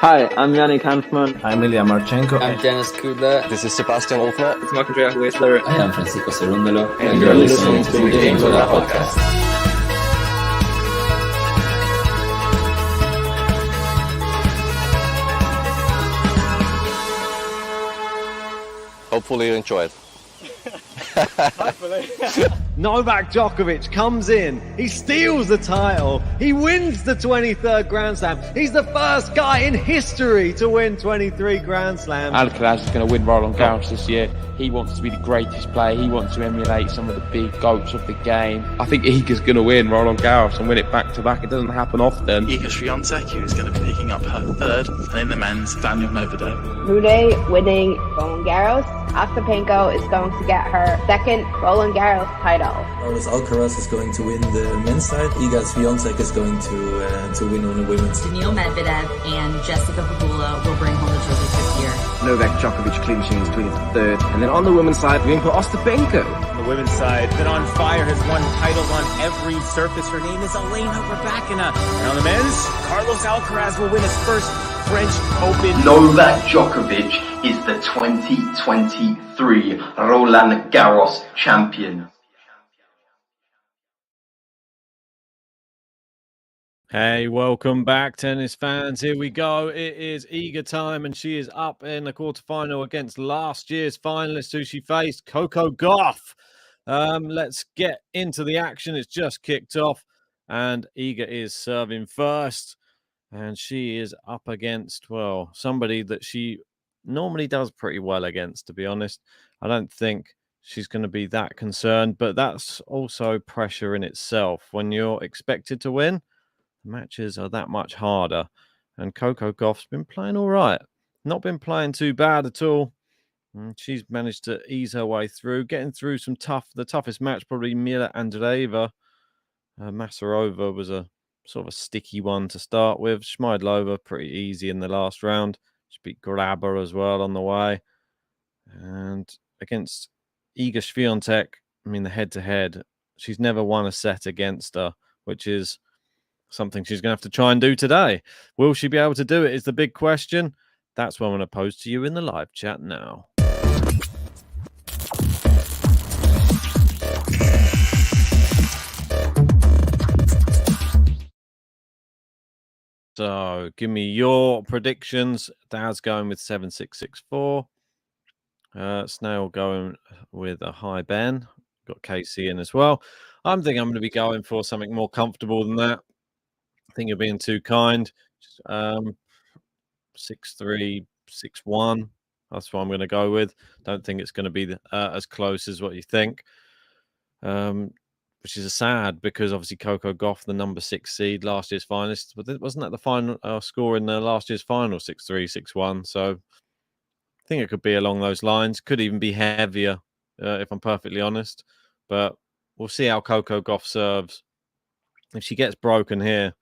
Hi, I'm Yannick Hanfman. I'm Ilya Marchenko. I'm Dennis Kudla. This is Sebastian Olfner. It's Marc-Andrea Whistler. I am Francisco Cerundolo. And you're listening to the Gametolove Podcast. Hopefully you enjoy it. Novak Djokovic comes in, he steals the title, he wins the 23rd Grand Slam. He's the first guy in history to win 23 Grand Slams. Alcaraz is going to win Roland Garros this year. He wants to be the greatest player. He wants to emulate some of the big goats of the game. I think Iga's going to win Roland Garros and win it back to back. It doesn't happen often. Iga SWIATEK, who is going to be picking up her third, and in the men's, Daniel Medvedev. Rude winning Roland Garros. Ostapenko is going to get her second Roland Garros title. Carlos Alcaraz is going to win the men's side. Iga SWIATEK is going to win on the women's. Daniil Medvedev and Jessica Pegula will bring home the trophies this year. Novak Djokovic clinching his 23rd. And then on the women's side, we're going for Ostapenko. On the women's side, been on fire, has won titles on every surface. Her name is Elena Rybakina. And on the men's, Carlos Alcaraz will win his first French Open. Novak Djokovic is the 2023 Roland Garros champion. Hey, welcome back, tennis fans. Here we go. It is Iga time, and she is up in the quarterfinal against last year's finalist who she faced, Coco Gauff. Let's get into the action. It's just kicked off, and Iga is serving first, and she is up against, well, somebody that she normally does pretty well against, to be honest. I don't think she's going to be that concerned, but that's also pressure in itself. When you're expected to win, matches are that much harder, and Coco Gauff's been playing all right, not been playing too bad at all. She's managed to ease her way through, getting through the toughest match, probably Mila Andreeva. Masarova was a sort of a sticky one to start with. Schmeidlova pretty easy in the last round. She beat Grabber as well on the way, and against Iga Swiatek, I mean, the head-to-head, she's never won a set against her, which is something she's going to have to try and do today. Will she be able to do it is the big question. That's what I'm going to pose to you in the live chat now. So give me your predictions. Dad's going with 7664. Snail going with a high Ben. Got Casey in as well. I'm thinking I'm going to be going for something more comfortable than that. I think you're being too kind. 6-3, 6-1. That's what I'm going to go with. Don't think it's going to be as close as what you think. Which is sad because obviously Coco Gauff, the number 6 seed, last year's finalist, but wasn't that the final score in the last year's final, 6-3, 6-1? So I think it could be along those lines. Could even be heavier, if I'm perfectly honest. But we'll see how Coco Gauff serves. If she gets broken here,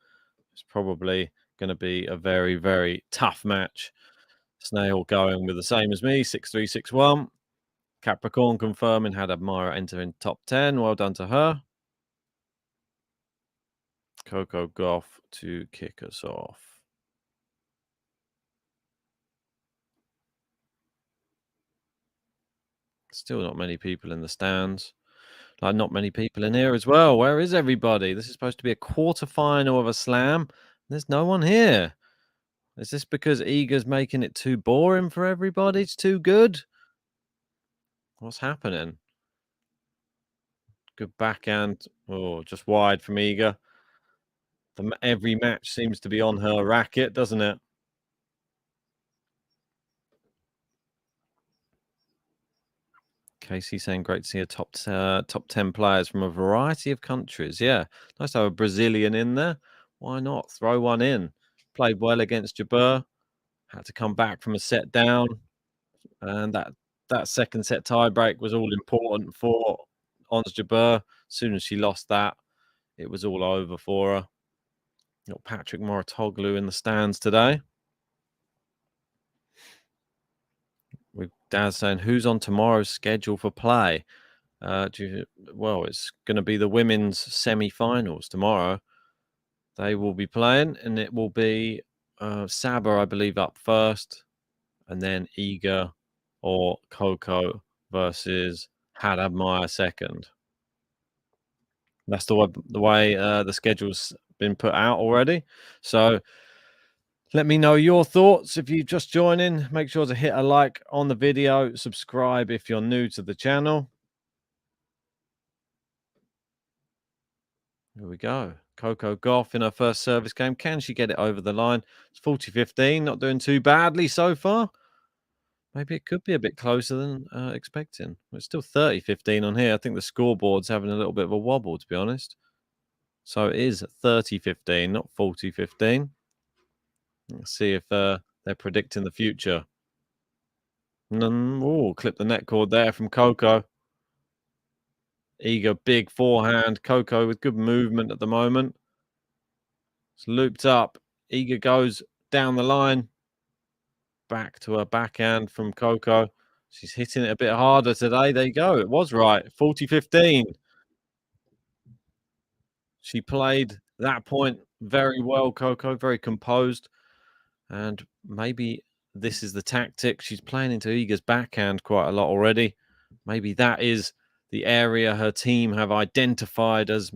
it's probably going to be a very, very tough match. Snail going with the same as me, 6-3, 6-1. Capricorn confirming had Admira enter in top 10. Well done to her. Coco Gauff to kick us off. Still not many people in the stands. Like, not many people in here as well. Where is everybody? This is supposed to be a quarterfinal of a slam. There's no one here. Is this because Iga's making it too boring for everybody? It's too good? What's happening? Good backhand. Oh, just wide from Iga. Every match seems to be on her racket, doesn't it? Casey saying great to see a top 10 players from a variety of countries. Yeah, nice to have a Brazilian in there. Why not? Throw one in. Played well against Jabeur. Had to come back from a set down. And that second set tiebreak was all important for Ons Jabeur. As soon as she lost that, it was all over for her. Got Patrick Mouratoglou in the stands today. With Daz saying, who's on tomorrow's schedule for play? Well, it's going to be the women's semi-finals tomorrow. They will be playing, and it will be Saba, I believe, up first, and then Iga or Coco versus Hadamaya second. That's the way the schedule's been put out already. So let me know your thoughts. If you just join in, make sure to hit a like on the video, subscribe if you're new to the channel. Here we go. Coco Gauff in her first service game. Can she get it over the line? It's 40-15, not doing too badly so far. Maybe it could be a bit closer than expecting. It's still 30-15 on here. I think the scoreboard's having a little bit of a wobble, to be honest. So it is 30-15, not 40-15. Let's see if they're predicting the future. Oh, clip the net cord there from Coco. Iga, big forehand. Coco with good movement at the moment. It's looped up. Iga goes down the line. Back to her backhand from Coco. She's hitting it a bit harder today. There you go. It was right. 40-15. She played that point very well, Coco. Very composed. And maybe this is the tactic. She's playing into Iga's backhand quite a lot already. Maybe that is the area her team have identified as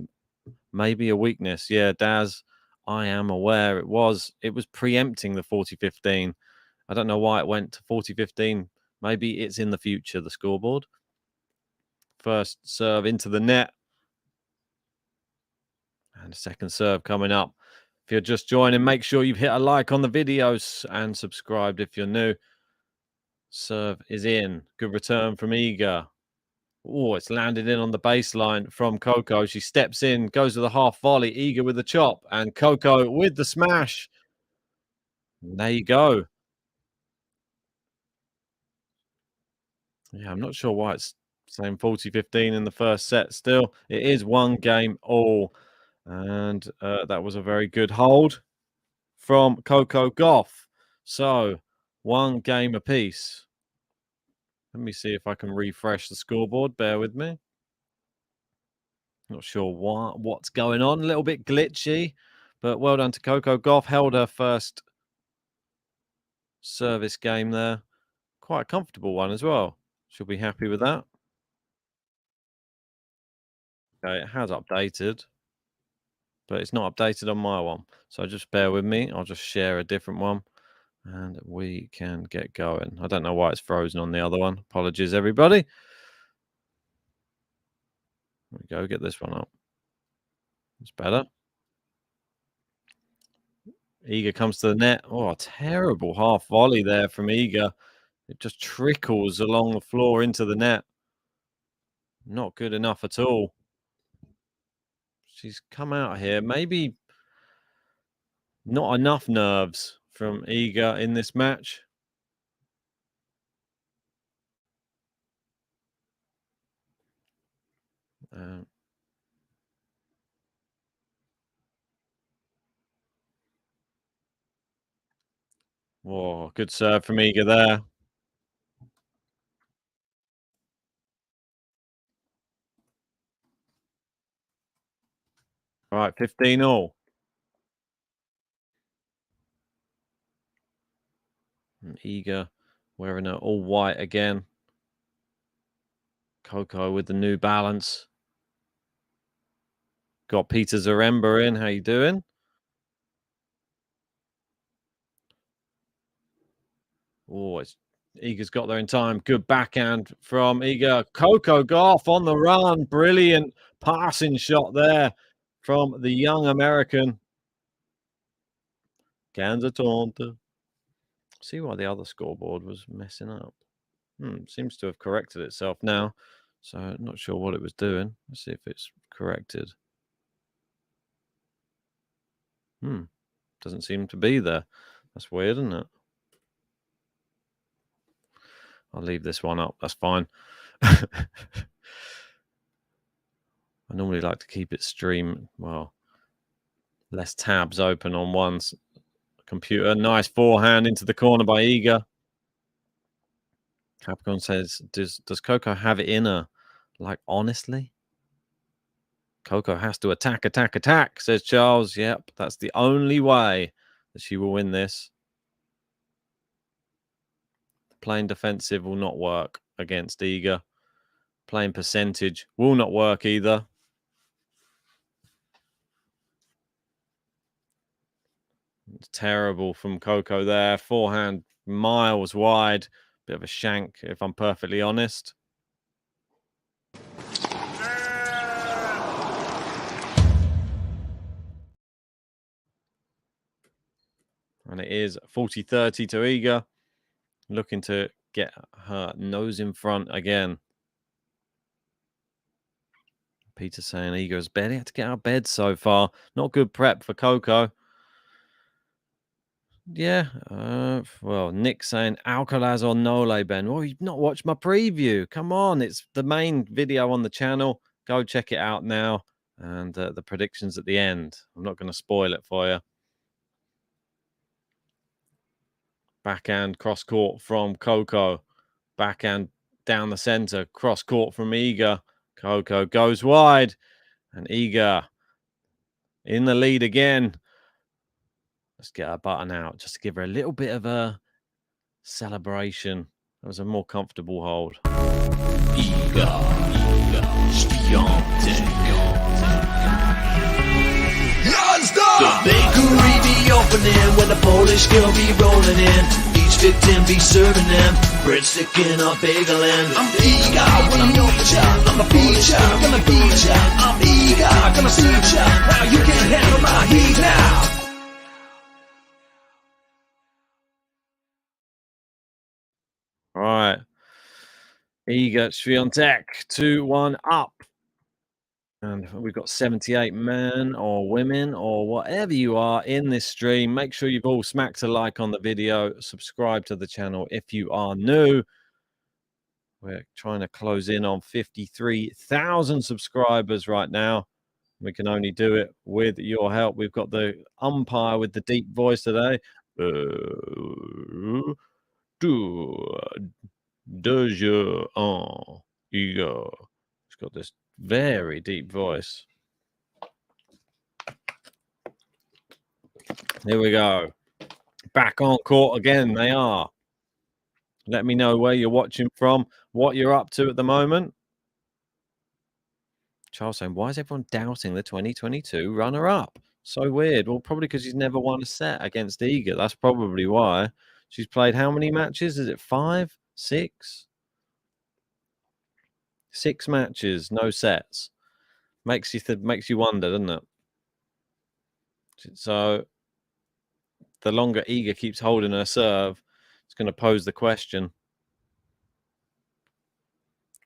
maybe a weakness. Yeah, Daz, I am aware it was preempting the 40-15. I don't know why it went to 40-15. Maybe it's in the future, the scoreboard. First serve into the net. And a second serve coming up. If you're just joining, make sure you've hit a like on the videos and subscribed if you're new. Serve is in. Good return from Iga. Oh, it's landed in on the baseline from Coco. She steps in, goes with a half volley. Iga with the chop, and Coco with the smash. And there you go. Yeah, I'm not sure why it's saying 40-15 in the first set still. It is one game all. And that was a very good hold from Coco Gauff. So, one game apiece. Let me see if I can refresh the scoreboard. Bear with me. Not sure what's going on. A little bit glitchy. But well done to Coco Gauff. Held her first service game there. Quite a comfortable one as well. She'll be happy with that. Okay, it has updated. But it's not updated on my one. So just bear with me. I'll just share a different one. And we can get going. I don't know why it's frozen on the other one. Apologies, everybody. There we go. Get this one up. It's better. Iga comes to the net. Oh, a terrible half volley there from Iga. It just trickles along the floor into the net. Not good enough at all. She's come out here. Maybe not enough nerves from Iga in this match. Whoa, good serve from Iga there. All right, 15-all. And Iga wearing her all white again. Coco with the New Balance. Got Peter Zaremba in. How you doing? Oh, Iga's got there in time. Good backhand from Iga. Coco Gauff on the run. Brilliant passing shot there from the young American. Ganza Tonta. See why the other scoreboard was messing up. Seems to have corrected itself now. So not sure what it was doing. Let's see if it's corrected. Doesn't seem to be there. That's weird, isn't it? I'll leave this one up. That's fine. I normally like to keep it stream. Well, less tabs open on one's computer. Nice forehand into the corner by Iga. Capricorn says, does Coco have it in her? Like, honestly? Coco has to attack, says Charles. Yep, that's the only way. that she will win this. Playing defensive will not work against Iga. Playing percentage will not work either. It's terrible from Coco there. Forehand miles wide. Bit of a shank, if I'm perfectly honest. And it is 40-30 to Iga. Looking to get her nose in front again. Peter saying Iga's barely had to get out of bed so far. Not good prep for Coco. Yeah. Well, Nick saying Alcaraz or Nole, Ben. Well, you've not watched my preview. Come on. It's the main video on the channel. Go check it out now. And the predictions at the end. I'm not going to spoil it for you. Backhand cross court from Coco. Backhand down the center. Cross court from Iga. Coco goes wide. And Iga in the lead again. Let's get her button out just to give her a little bit of a celebration. That was a more comfortable hold. Iga SWIATEK. The bakery be opening when the Polish girl be rolling in. Each victim be serving them breadstick in a bagel and I'm Iga when I'm your child. I'm a feature, gonna beat ya. I'm Iga, gonna see ya. Now you can handle my heat now. All right. Iga SWIATEK 2-1 up. And we've got 78 men or women or whatever you are in this stream. Make sure you've all smacked a like on the video. Subscribe to the channel if you are new. We're trying to close in on 53,000 subscribers right now. We can only do it with your help. We've got the umpire with the deep voice today. Iga. He's got this very deep voice. Here we go. Back on court again, they are. Let me know where you're watching from, what you're up to at the moment. Charles saying, why is everyone doubting the 2022 runner-up? So weird. Well, probably because she's never won a set against Iga. That's probably why. She's played how many matches? Is it 5, 6? 6 matches, no sets. Makes you wonder, doesn't it? So the longer Iga keeps holding her serve, it's going to pose the question.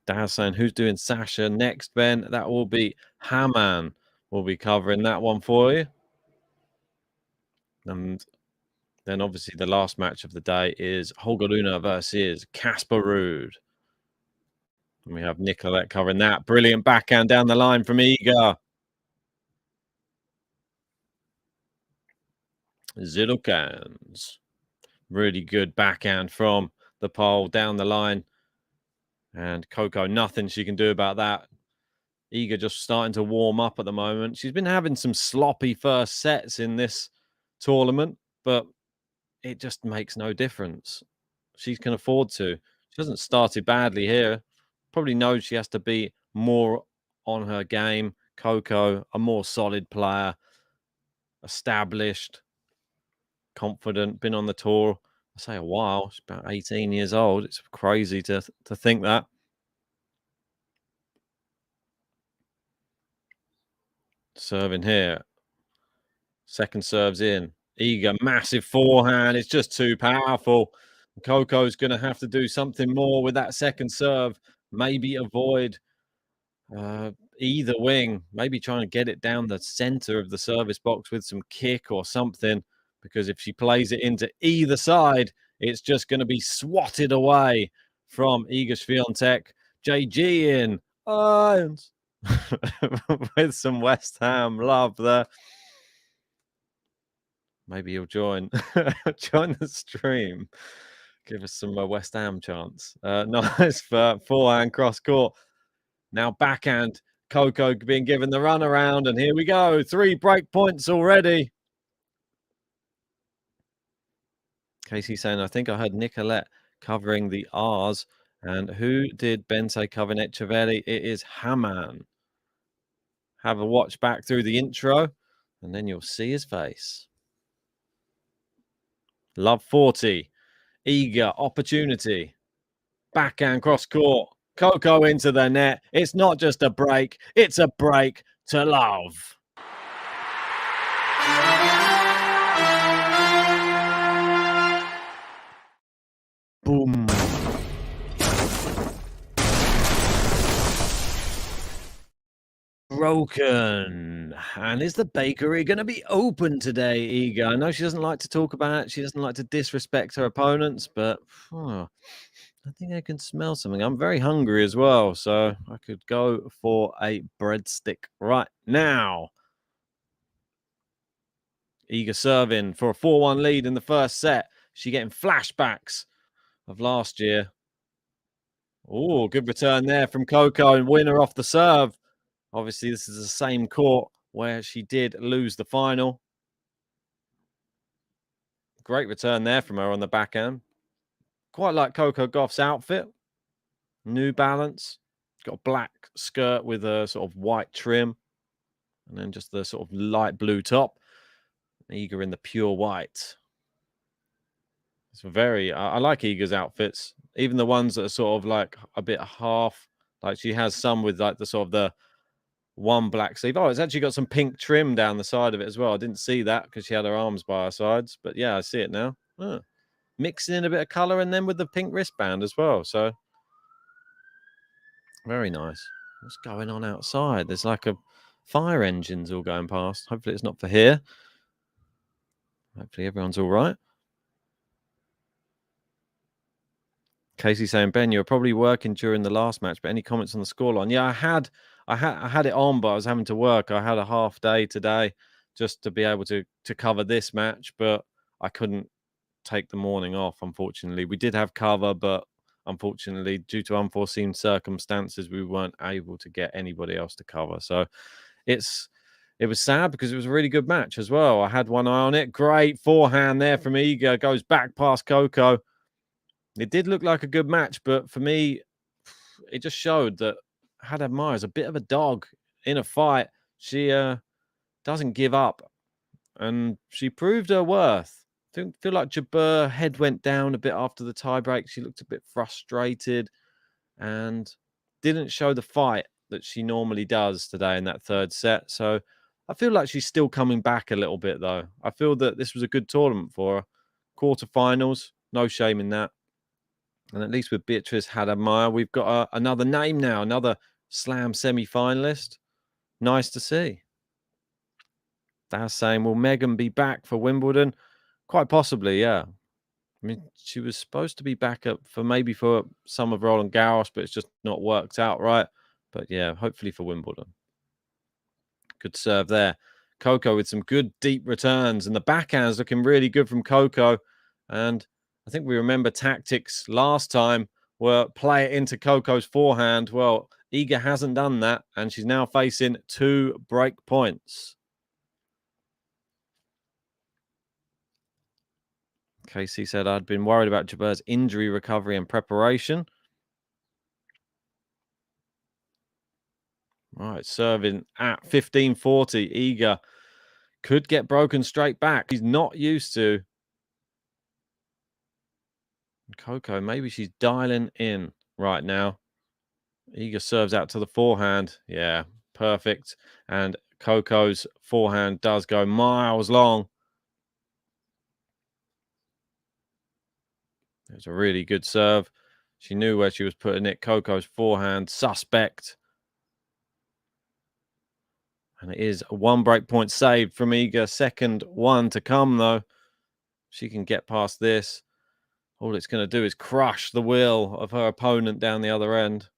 Daz saying, who's doing Sasha next, Ben? That will be Haman. We'll be covering that one for you. And then obviously the last match of the day is Holger Rune versus Casper Ruud. And we have Nicolette covering that. Brilliant backhand down the line from Iga. Zilukans. Really good backhand from the pole down the line. And Coco, nothing she can do about that. Iga just starting to warm up at the moment. She's been having some sloppy first sets in this tournament, but it just makes no difference. She can afford to. She hasn't started badly here. Probably knows she has to be more on her game. Coco, a more solid player, established, confident, been on the tour, I say a while. She's about 18 years old. It's crazy to think that. Serving here. Second serves in. Iga, massive forehand. It's just too powerful. Coco's going to have to do something more with that second serve. Maybe avoid either wing. Maybe trying to get it down the center of the service box with some kick or something. Because if she plays it into either side, it's just going to be swatted away from Iga SWIATEK. JG in irons with some West Ham love there. Maybe he'll join the stream. Give us some West Ham chance. Nice for forehand cross court. Now backhand. Coco being given the run around, and here we go. 3 break points already. Casey saying, I think I heard Nicolette covering the R's. And who did Ben say covering Echeverri? It is Haman. Have a watch back through the intro, and then you'll see his face. Love 40. Eager opportunity. Backhand cross court. Coco into the net. It's not just a break. It's a break to love. Boom. Broken. And is the bakery going to be open today, Iga? I know she doesn't like to talk about it. She doesn't like to disrespect her opponents, but I think I can smell something. I'm very hungry as well, so I could go for a breadstick right now. Iga serving for a 4-1 lead in the first set. She getting flashbacks of last year. Oh, good return there from Coco and winner off the serve. Obviously, this is the same court where she did lose the final. Great return there from her on the backhand. Quite like Coco Gauff's outfit. New Balance. Got a black skirt with a sort of white trim. And then just the sort of light blue top. Iga in the pure white. It's very... I like Iga's outfits. Even the ones that are sort of like a bit half. Like she has some with like the sort of the one black sleeve. Oh, it's actually got some pink trim down the side of it as well. I didn't see that because she had her arms by her sides. But yeah, I see it now. Mixing in a bit of colour and then with the pink wristband as well. So very nice. What's going on outside? There's like a fire engines all going past. Hopefully it's not for here. Hopefully everyone's all right. Casey saying, Ben, you were probably working during the last match, but any comments on the scoreline? Yeah, I had it on, but I was having to work. I had a half day today just to be able to cover this match, but I couldn't take the morning off, unfortunately. We did have cover, but unfortunately, due to unforeseen circumstances, we weren't able to get anybody else to cover. So it was sad because it was a really good match as well. I had one eye on it. Great forehand there from Iga. Goes back past Coco. It did look like a good match, but for me, it just showed that Haddad Maia is a bit of a dog in a fight. She doesn't give up, and she proved her worth. I feel like Jabeur head went down a bit after the tiebreak. She looked a bit frustrated and didn't show the fight that she normally does today in that third set. So I feel like she's still coming back a little bit, though. I feel that this was a good tournament for her. Quarterfinals, no shame in that. And at least with Beatrice Haddad Maia, we've got another name now, another Slam semi-finalist. Nice to see. That's saying, will Megan be back for Wimbledon? Quite possibly, yeah. I mean, she was supposed to be back up for some of Roland Garros, but it's just not worked out right. But yeah, hopefully for Wimbledon. Good serve there. Coco with some good deep returns, and the backhand's looking really good from Coco. And I think we remember tactics last time were play it into Coco's forehand. Well, Iga hasn't done that, and she's now facing 2 break points. Casey said, I'd been worried about Jabeur's injury recovery and preparation. Right, serving at 15-40. Iga could get broken straight back. He's not used to. Coco, maybe she's dialing in right now. Iga serves out to the forehand. Yeah, perfect. And Coco's forehand does go miles long. It was a really good serve. She knew where she was putting it. Coco's forehand, suspect. And it is a 1 break point saved from Iga. Second one to come, though. She can get past this. All it's going to do is crush the will of her opponent down the other end.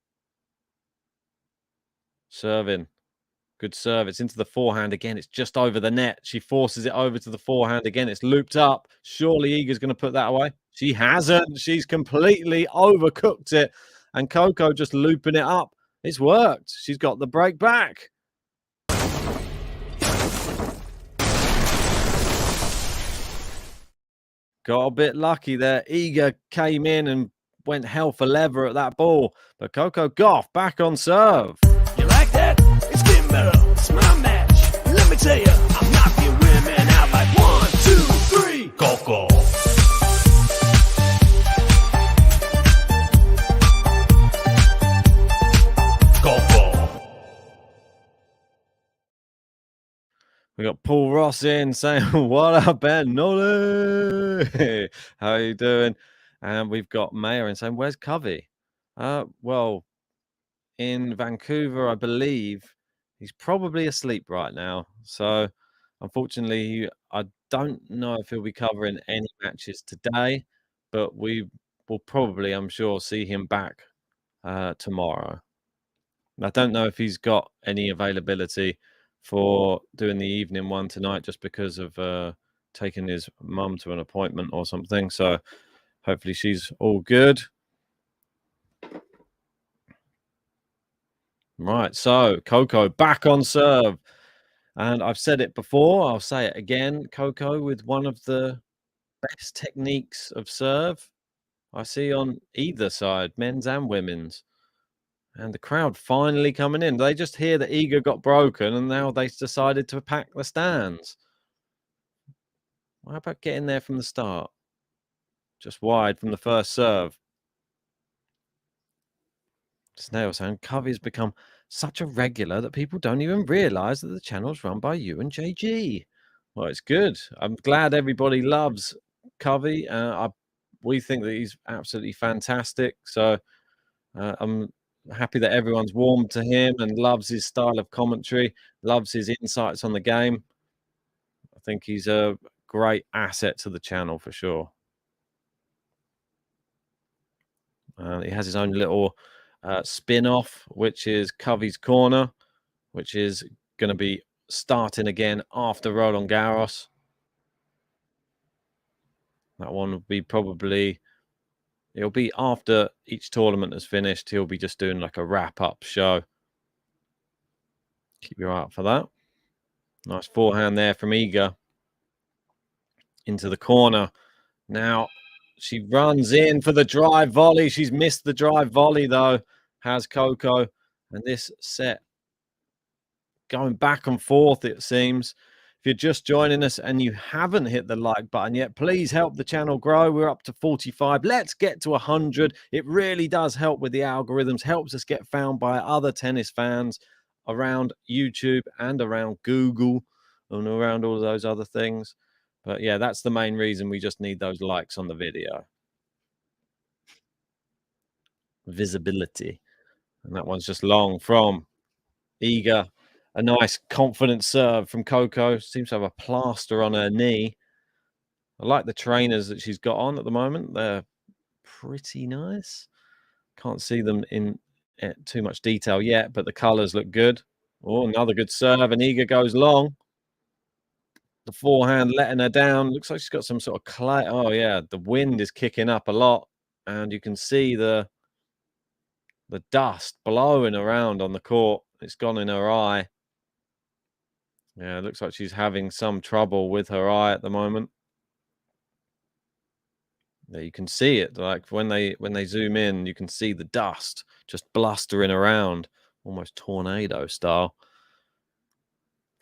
Serving. Good serve. It's into the forehand again. It's just over the net. She forces it over to the forehand again. It's looped up. Surely Iga's going to put that away. She hasn't. She's completely overcooked it. And Coco just looping it up. It's worked. She's got the break back. got a bit lucky there. Iga came in and went hell for leather at that ball. But Coco Gauff back on serve. You like that? It's getting better. It's my match. Let me tell you, I'm knocking women out like 1, 2, 3. Coco. We got Paul Ross in saying, what up, Ben Nolly? How are you doing? And we've got Mayor in saying, where's Covey? Well, in Vancouver, I believe he's probably asleep right now. So, unfortunately, I don't know if he'll be covering any matches today, but we will probably, I'm sure, see him back tomorrow. I don't know if he's got any availability for doing the evening one tonight just because of taking his mum to an appointment or something. So hopefully she's all good. Right, so Coco back on serve. And I've said it before, I'll say it again. Coco with one of the best techniques of serve I see on either side, men's and women's. And the crowd finally coming in. They just hear that Iga got broken and now they decided to pack the stands. How about getting there from the start? Just wide from the first serve. Snail saying, Covey's become such a regular that people don't even realise that the channel's run by you and JG. Well, it's good. I'm glad everybody loves Covey. We think that he's absolutely fantastic. So I'm happy that everyone's warmed to him and loves his style of commentary, loves his insights on the game. I think he's a great asset to the channel for sure. He has his own little spin-off, which is Covey's Corner, which is going to be starting again after Roland Garros. That one will be probably... It'll be after each tournament has finished. He'll be just doing like a wrap-up show. Keep your eye out for that. Nice forehand there from Iga. Into the corner. Now, she runs in for the drive volley. She's missed the drive volley, though, has Coco. And this set going back and forth, it seems. If you're just joining us and you haven't hit the like button yet, please help the channel grow. We're up to 45. Let's get to 100. It really does help with the algorithms, helps us get found by other tennis fans around YouTube and around Google and around all those other things. But yeah, that's the main reason. We just need those likes on the video. Visibility. And that one's just long from Iga. A nice confident serve from Coco. Seems to have a plaster on her knee. I like the trainers that she's got on at the moment. They're pretty nice. Can't see them in too much detail yet, but the colors look good. Oh, another good serve, and Iga goes long. The forehand letting her down. Looks like she's got some sort of clay. Oh, yeah, the wind is kicking up a lot, and you can see the dust blowing around on the court. It's gone in her eye. Yeah, it looks like she's having some trouble with her eye at the moment. Yeah, you can see it. Like when they zoom in, you can see the dust just blustering around, almost tornado style.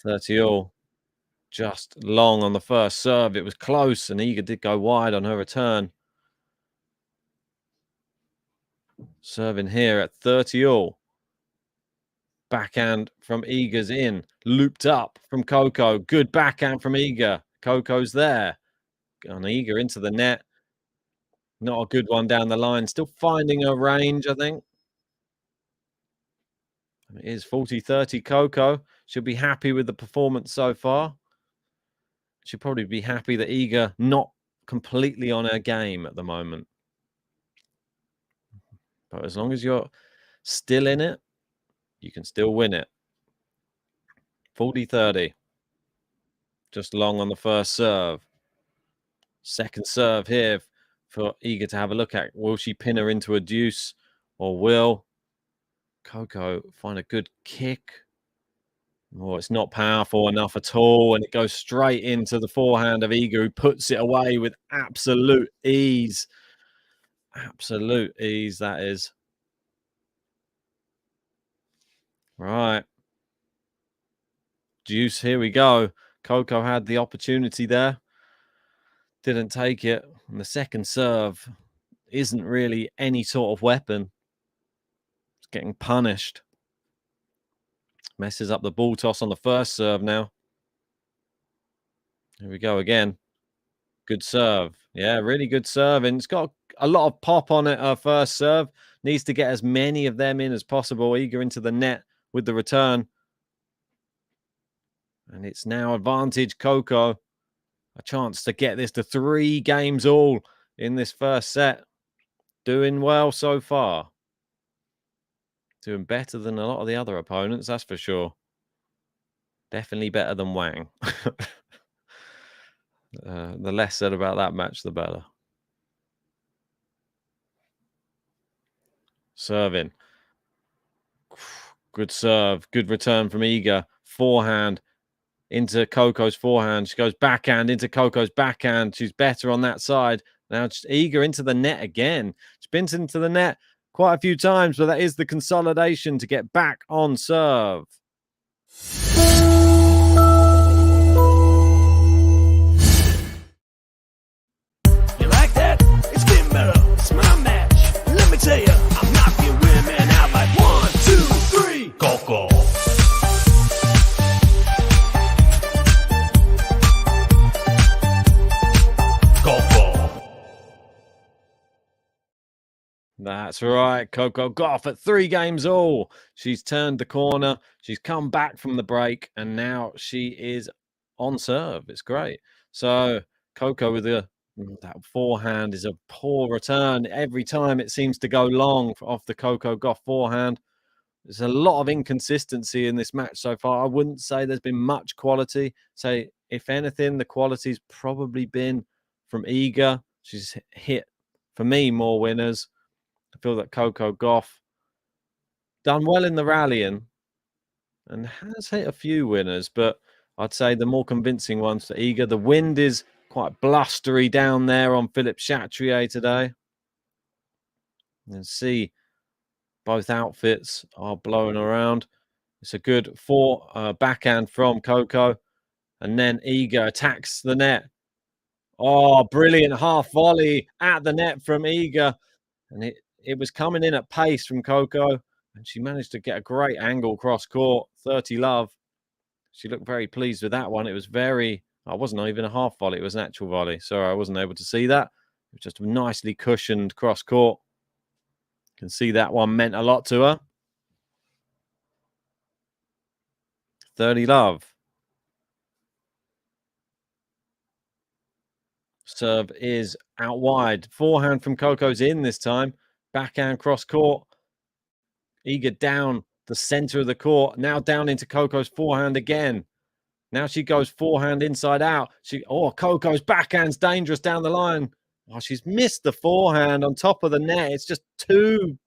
30-all. Just long on the first serve. It was close, and Iga did go wide on her return. Serving here at 30-all. Backhand from Iga's in. Looped up from Coco. Good backhand from Iga. Coco's there. On Iga into the net. Not a good one down the line. Still finding her range, I think. And it is 40-30 Coco. She'll be happy with the performance so far. She'll probably be happy that Iga not completely on her game at the moment. But as long as you're still in it, you can still win it. 40-30. Just long on the first serve. Second serve here for Iga to have a look at. Will she pin her into a deuce, or will Coco find a good kick? Oh, it's not powerful enough at all, and it goes straight into the forehand of Iga, who puts it away with absolute ease. Absolute ease, that is. Right. Deuce, here we go. Coco had the opportunity there. Didn't take it. And the second serve isn't really any sort of weapon. It's getting punished. Messes up the ball toss on the first serve now. Here we go again. Good serve. Yeah, really good serve. And it's got a lot of pop on it, her first serve. Needs to get as many of them in as possible. Iga into the net with the return. And it's now advantage Coco. A chance to get this to 3 games all in this first set. Doing well so far. Doing better than a lot of the other opponents, that's for sure. Definitely better than Wang. The less said about that match, the better. Serving. Good serve. Good return from Iga. Forehand into Coco's forehand. She goes backhand into Coco's backhand. She's better on that side. Now Iga into the net again. She's been into the net quite a few times, but that is the consolidation to get back on serve. You like that? It's getting better. It's my match. Let me tell you, I'm knocking women out like 1, 2, 3. Coco. That's right. Coco Gauff at 3 games all. She's turned the corner. She's come back from the break, and now she is on serve. It's great. So Coco with that forehand is a poor return. Every time it seems to go long off the Coco Gauff forehand. There's a lot of inconsistency in this match so far. I wouldn't say there's been much quality. Say, if anything, the quality's probably been from Iga. She's hit, for me, more winners. I feel that Coco Gauff done well in the rallying and has hit a few winners, but I'd say the more convincing ones for Iga. The wind is quite blustery down there on Philippe Chatrier today. You can see both outfits are blowing around. It's a good backhand from Coco, and then Iga attacks the net. Oh, brilliant half volley at the net from Iga, and it was coming in at pace from Coco, and she managed to get a great angle cross court. 30 love. She looked very pleased with that one. It was it wasn't even a half volley. It was an actual volley. Sorry, I wasn't able to see that. It was just a nicely cushioned cross court. You can see that one meant a lot to her. 30 love. Serve is out wide. Forehand from Coco's in this time. Backhand cross court. Iga down the center of the court. Now down into Coco's forehand again. Now she goes forehand inside out. Coco's backhand's dangerous down the line. Oh, she's missed the forehand on top of the net. It's just too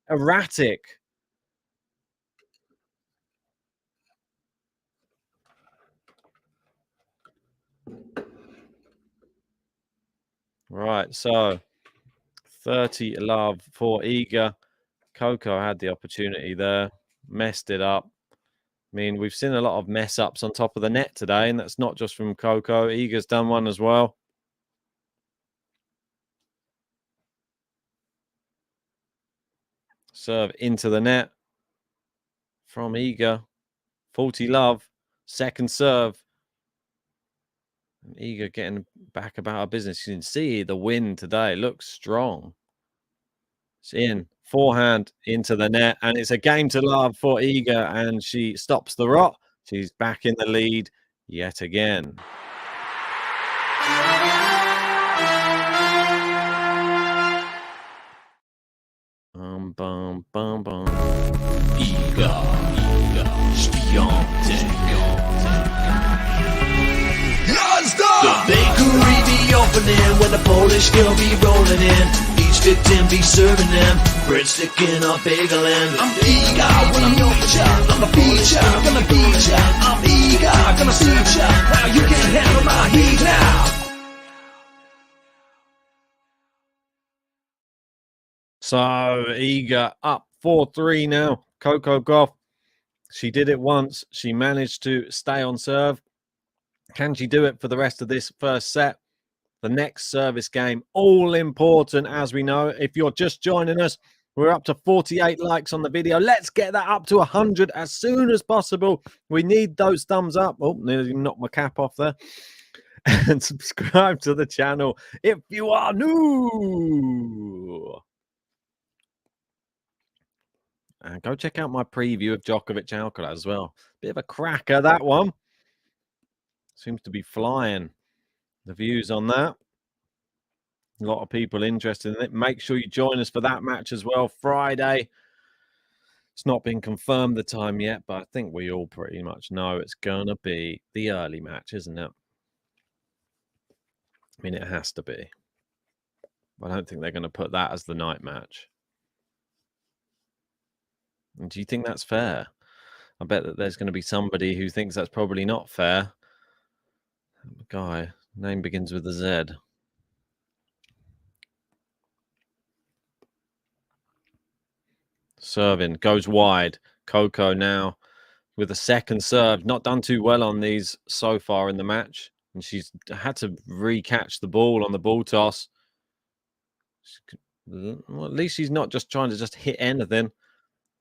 erratic. Right, so 30 love for Iga. Coco had the opportunity there, messed it up. I mean, we've seen a lot of mess ups on top of the net today, and that's not just from Coco. Iga's done one as well. Serve into the net from Iga. 40 love, second serve. And Iga getting back about her business. You can see the wind today looks strong. It's in. Forehand into the net, and it's a game to love for Iga, and she stops the rot. She's back in the lead yet again. Iga SWIATEK. The bakery be opening when the Polish girl be rolling in. Each 15 be serving them. Breadstick in a bagel and I'm Iga when I'm your child. I'm a feature, gonna beat ya. I'm Iga, gonna suit ya. Now you can't handle my heat now. So Iga up 4-3 now. Coco Gauff, she did it once. She managed to stay on serve. Can she do it for the rest of this first set? The next service game, all important, as we know. If you're just joining us, we're up to 48 likes on the video. Let's get that up to 100 as soon as possible. We need those thumbs up. Oh, nearly knocked my cap off there. And subscribe to the channel if you are new. And go check out my preview of Djokovic Alcaraz as well. Bit of a cracker, that one. Seems to be flying. The views on that. A lot of people interested in it. Make sure you join us for that match as well. Friday. It's not been confirmed the time yet, but I think we all pretty much know it's going to be the early match, isn't it? I mean, it has to be. I don't think they're going to put that as the night match. And do you think that's fair? I bet that there's going to be somebody who thinks that's probably not fair. Guy, name begins with a Z. Serving, goes wide. Coco now with a second serve. Not done too well on these so far in the match. And she's had to re-catch the ball on the ball toss. Well, at least she's not just trying to just hit anything.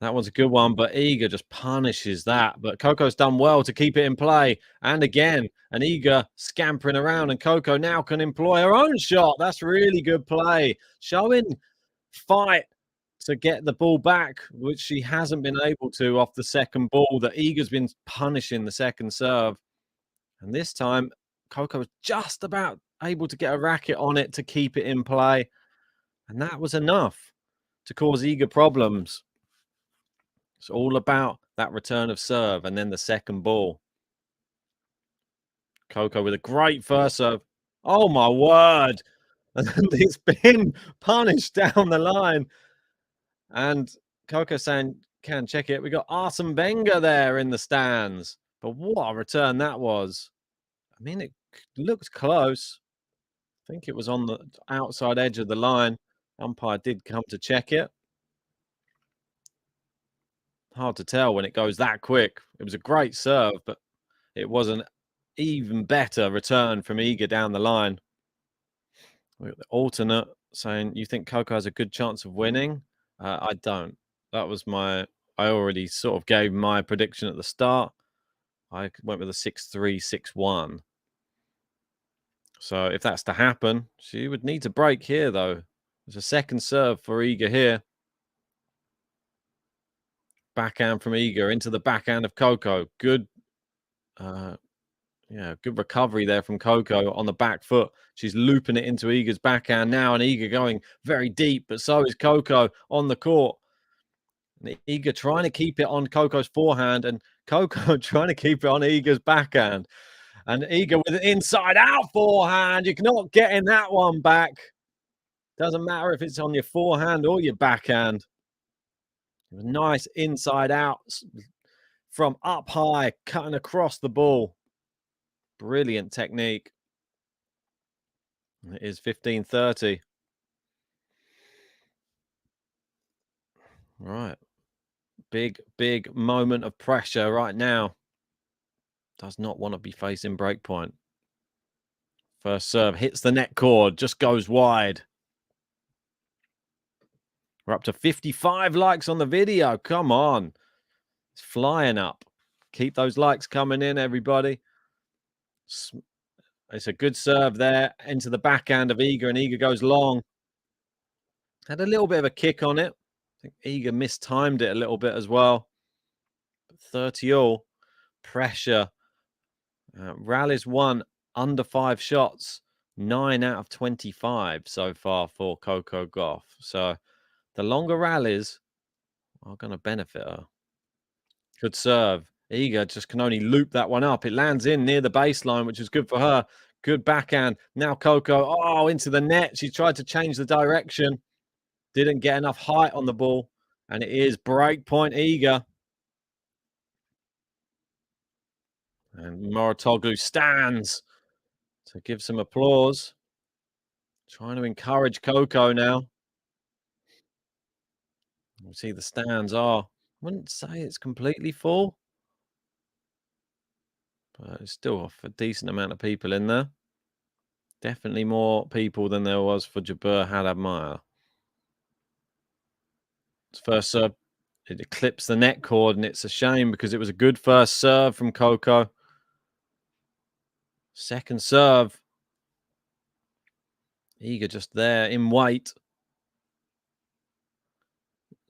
That one's a good one, but Iga just punishes that. But Coco's done well to keep it in play. And again, an Iga scampering around, and Coco now can employ her own shot. That's really good play. Showing fight to get the ball back, which she hasn't been able to off the second ball. That Iga's been punishing the second serve. And this time, Coco was just about able to get a racket on it to keep it in play. And that was enough to cause Iga problems. It's all about that return of serve and then the second ball. Coco with a great first serve. Oh, my word. And it's been punished down the line. And Coco saying, can check it. We got Arsene Wenger there in the stands. But what a return that was. I mean, it looked close. I think it was on the outside edge of the line. Umpire did come to check it. Hard to tell when it goes that quick. It was a great serve, but it was an even better return from Iga down the line. We got the alternate saying, you think Coco has a good chance of winning? I don't. That was I already sort of gave my prediction at the start. I went with a 6-3, 6-1. So if that's to happen, she would need to break here, though. There's a second serve for Iga here. Backhand from Iga into the backhand of Coco. Good, good recovery there from Coco on the back foot. She's looping it into Iga's backhand now, and Iga going very deep, but so is Coco on the court. And Iga trying to keep it on Coco's forehand, and Coco trying to keep it on Iga's backhand. And Iga with an inside-out forehand. You're not getting that one back. Doesn't matter if it's on your forehand or your backhand. Nice inside out from up high, cutting across the ball. Brilliant technique. It is 15-30. Right. Big moment of pressure right now. Does not want to be facing breakpoint. First serve hits the net cord, just goes wide. We're up to 55 likes on the video. Come on. It's flying up. Keep those likes coming in, everybody. It's a good serve there into the backhand of Iga, and Iga goes long. Had a little bit of a kick on it. I think Iga mistimed it a little bit as well. 30-all. Pressure. Rallies won under 5 shots. 9 out of 25 so far for Coco Gauff. So the longer rallies are going to benefit her. Good serve. Iga just can only loop that one up. It lands in near the baseline, which is good for her. Good backhand. Now Coco, into the net. She tried to change the direction. Didn't get enough height on the ball. And it is break point Iga. And Moratoglu stands to give some applause. Trying to encourage Coco now. You see the stands are, I wouldn't say it's completely full. But it's still a decent amount of people in there. Definitely more people than there was for Jabeur Hadad-Meyer. First serve, it eclipsed the net cord, and it's a shame because it was a good first serve from Coco. Second serve, Iga just there in weight.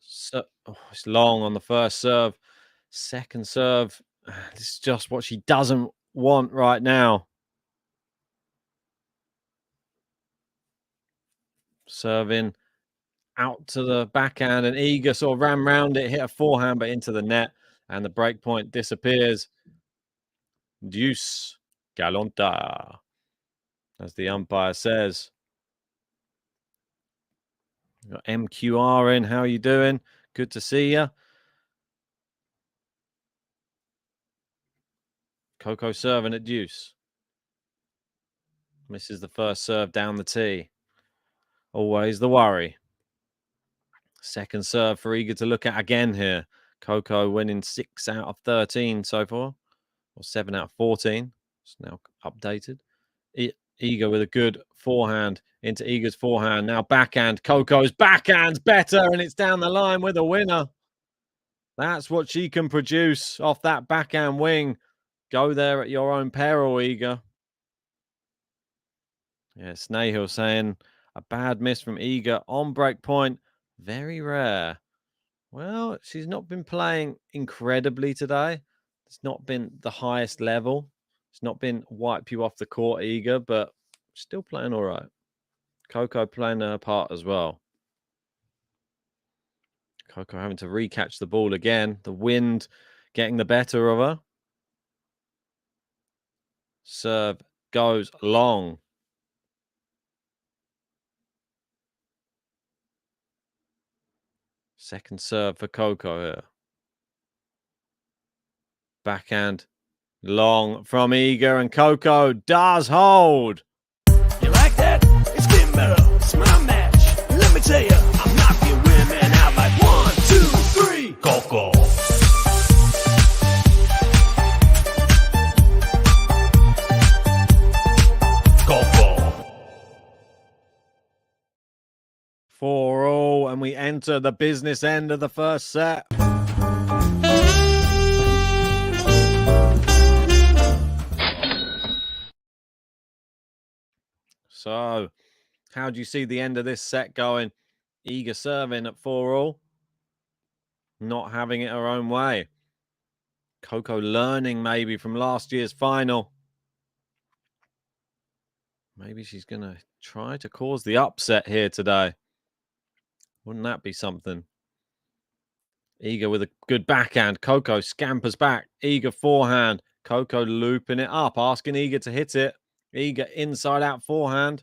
So, it's long on the first serve. Second serve, this is just what she doesn't want right now. Serving out to the backhand, and Iga sort of ran round it, hit a forehand, but into the net, and the break point disappears. Deuce Galanta, as the umpire says. We've got MQR in. How are you doing? Good to see you. Coco serving at deuce. Misses the first serve down the tee. Always the worry. Second serve for Iga to look at again here. Coco winning 6 out of 13 so far, or 7 out of 14. It's now updated. Iga with a good forehand into Iga's forehand. Now backhand. Coco's backhand's better, and it's down the line with a winner. That's what she can produce off that backhand wing. Go there at your own peril, Iga. Yeah, Snehal saying a bad miss from Iga on break point. Very rare. Well, she's not been playing incredibly today. It's not been the highest level. It's not been wipe you off the court, Iga, but still playing all right. Coco playing her part as well. Coco having to recatch the ball again. The wind getting the better of her. Serve goes long. Second serve for Coco here. Backhand long from Iga, and Coco does hold. You like that? It's getting better. It's my match. Let me tell you, I'm knocking women out like 1, 2, 3. Coco. Coco. 4-4, and we enter the business end of the first set. So, how do you see the end of this set going? Iga serving at 4-4. Not having it her own way. Coco learning maybe from last year's final. Maybe she's going to try to cause the upset here today. Wouldn't that be something? Iga with a good backhand. Coco scampers back. Iga forehand. Coco looping it up, asking Iga to hit it. Iga inside out forehand.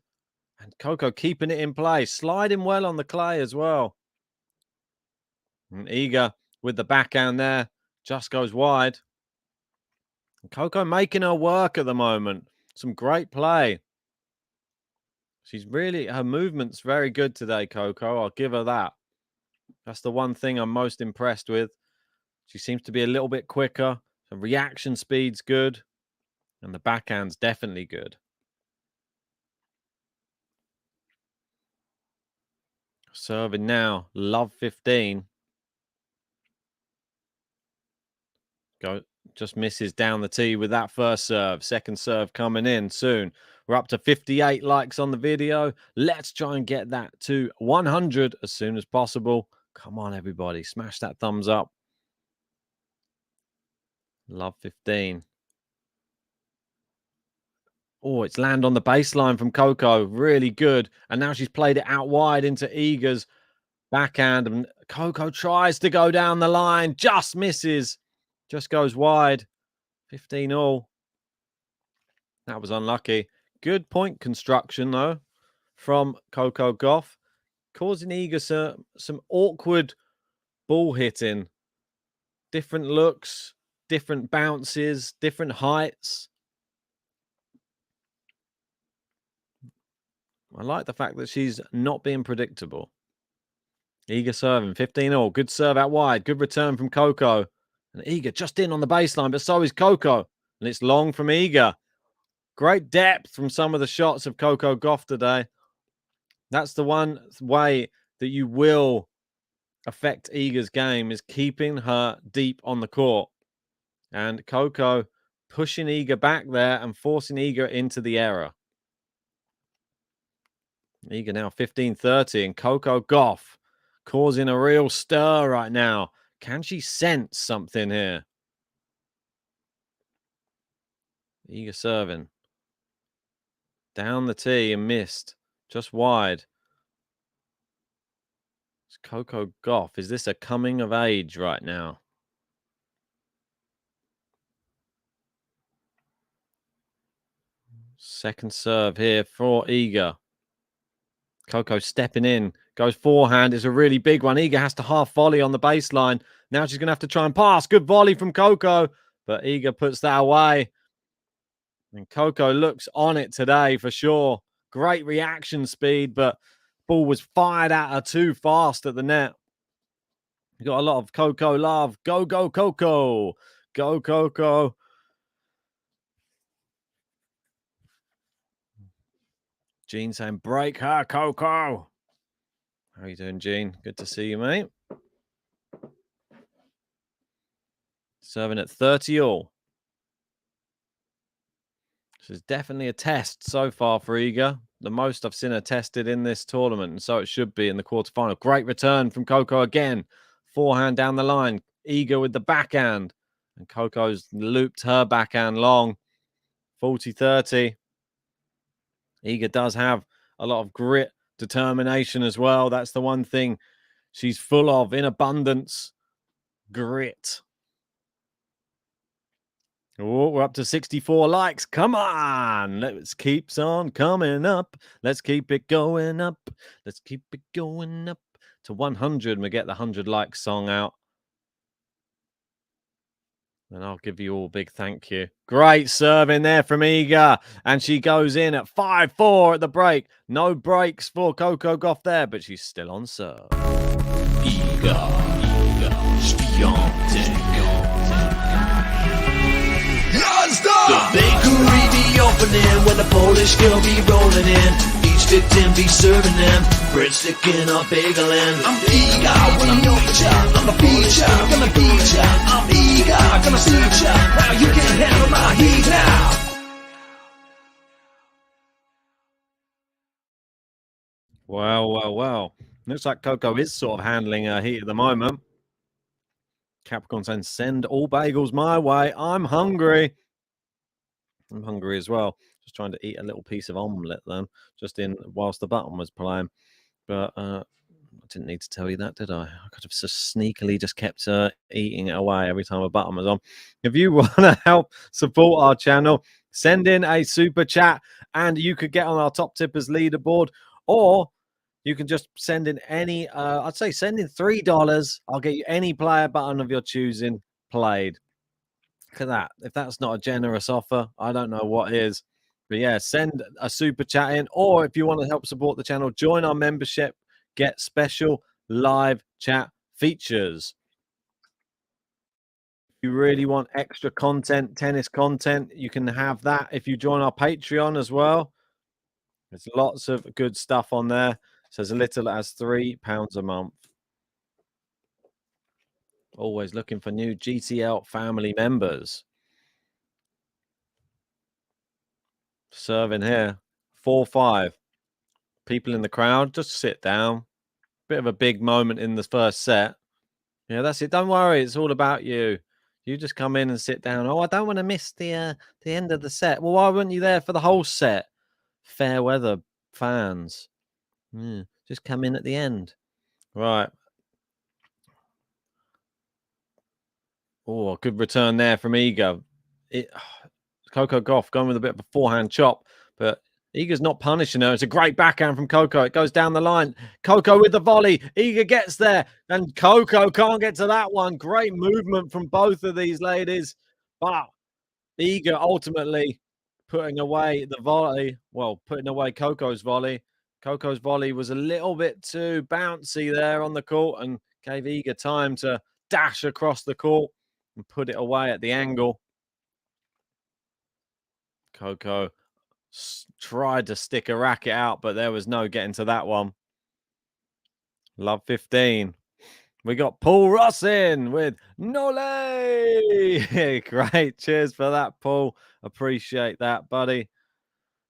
And Coco keeping it in play. Sliding well on the clay as well. And Iga with the backhand there. Just goes wide. And Coco making her work at the moment. Some great play. She's really, her movement's very good today, Coco. I'll give her that. That's the one thing I'm most impressed with. She seems to be a little bit quicker. The reaction speed's good. And the backhand's definitely good. Serving now. Love 15. Just misses down the tee with that first serve. Second serve coming in soon. We're up to 58 likes on the video. Let's try and get that to 100 as soon as possible. Come on, everybody. Smash that thumbs up. Love 15. Oh, it's land on the baseline from Coco. Really good. And now she's played it out wide into Iga's backhand. And Coco tries to go down the line. Just misses. Just goes wide. 15-all. That was unlucky. Good point construction, though, from Coco Gauff. causing Iga some awkward ball hitting. Different looks, different bounces, different heights. I like the fact that she's not being predictable. Iga serving, 15-all. Good serve out wide. Good return from Coco. And Iga just in on the baseline, but so is Coco. And it's long from Iga. Great depth from some of the shots of Coco Gauff today. That's the one way that you will affect Iga's game, is keeping her deep on the court. And Coco pushing Iga back there and forcing Iga into the error. Iga now 15-30, and Coco Gauff causing a real stir right now. Can she sense something here? Iga serving. Down the tee and missed. Just wide. It's Coco Gauff. Is this a coming of age right now? Second serve here for Iga. Coco stepping in. Goes forehand. It's a really big one. Iga has to half volley on the baseline. Now she's going to have to try and pass. Good volley from Coco. But Iga puts that away. And Coco looks on it today for sure. Great reaction speed, but ball was fired at her too fast at the net. You got a lot of Coco love. Go, go, Coco. Go, Coco. Gene saying, break her, Coco. How are you doing, Gene? Good to see you, mate. Serving at 30-all. This is definitely a test so far for Iga. The most I've seen her tested in this tournament, and so it should be in the quarterfinal. Great return from Coco again. Forehand down the line. Iga with the backhand. And Coco's looped her backhand long. 40-30. Iga does have a lot of grit, determination as well. That's the one thing she's full of, in abundance. Grit. Oh, we're up to 64 likes. Come on. Let's keep on coming up. Let's keep it going up. Let's keep it going up to 100. And we get the 100 like song out. And I'll give you all a big thank you. Great serve in there from Iga. And she goes in at 5-4 at the break. No breaks for Coco Gauff there, but she's still on serve. Iga SWIATEK. The bakery be opening when the Polish girl be rolling in. Each victim be serving them breadstick in a bagel and I'm Iga when I'm your child. I'm a feature, gonna beat ya. I'm Iga, gonna suit ya. Now you can handle my heat now. Wow. Looks like Coco is sort of handling her heat at the moment. Capricorn saying, send all bagels my way. I'm hungry. I'm hungry as well. Just trying to eat a little piece of omelette then, just in whilst the button was playing. But I didn't need to tell you that, did I? I could have just sneakily just kept eating it away every time a button was on. If you want to help support our channel, send in a super chat and you could get on our top tippers leaderboard, or you can just send in any, I'd say send in $3. I'll get you any player button of your choosing played. Look at that. If that's not a generous offer, I don't know what is. But yeah, send a super chat in, or if you want to help support the channel, join our membership, get special live chat features. If you really want extra content, tennis content, you can have that if you join our Patreon as well. There's lots of good stuff on there. So as little as £3 a month. Always looking for new GTL family members. Serving here. 4-5. People in the crowd, just sit down. Bit of a big moment in the first set. Yeah, that's it. Don't worry. It's all about you. You just come in and sit down. Oh, I don't want to miss the end of the set. Well, why weren't you there for the whole set? Fair weather fans. Just come in at the end. Right. Oh, good return there from Iga. Coco Gauff going with a bit of a forehand chop, but Iga's not punishing her. It's a great backhand from Coco. It goes down the line. Coco with the volley. Iga gets there, and Coco can't get to that one. Great movement from both of these ladies. But Iga ultimately putting away the volley. Well, putting away Coco's volley. Coco's volley was a little bit too bouncy there on the court and gave Iga time to dash across the court and put it away at the angle. Coco tried to stick a racket out, but there was no getting to that one. Love 15. We got Paul Ross in with Nole. Great. Cheers for that, Paul. Appreciate that, buddy.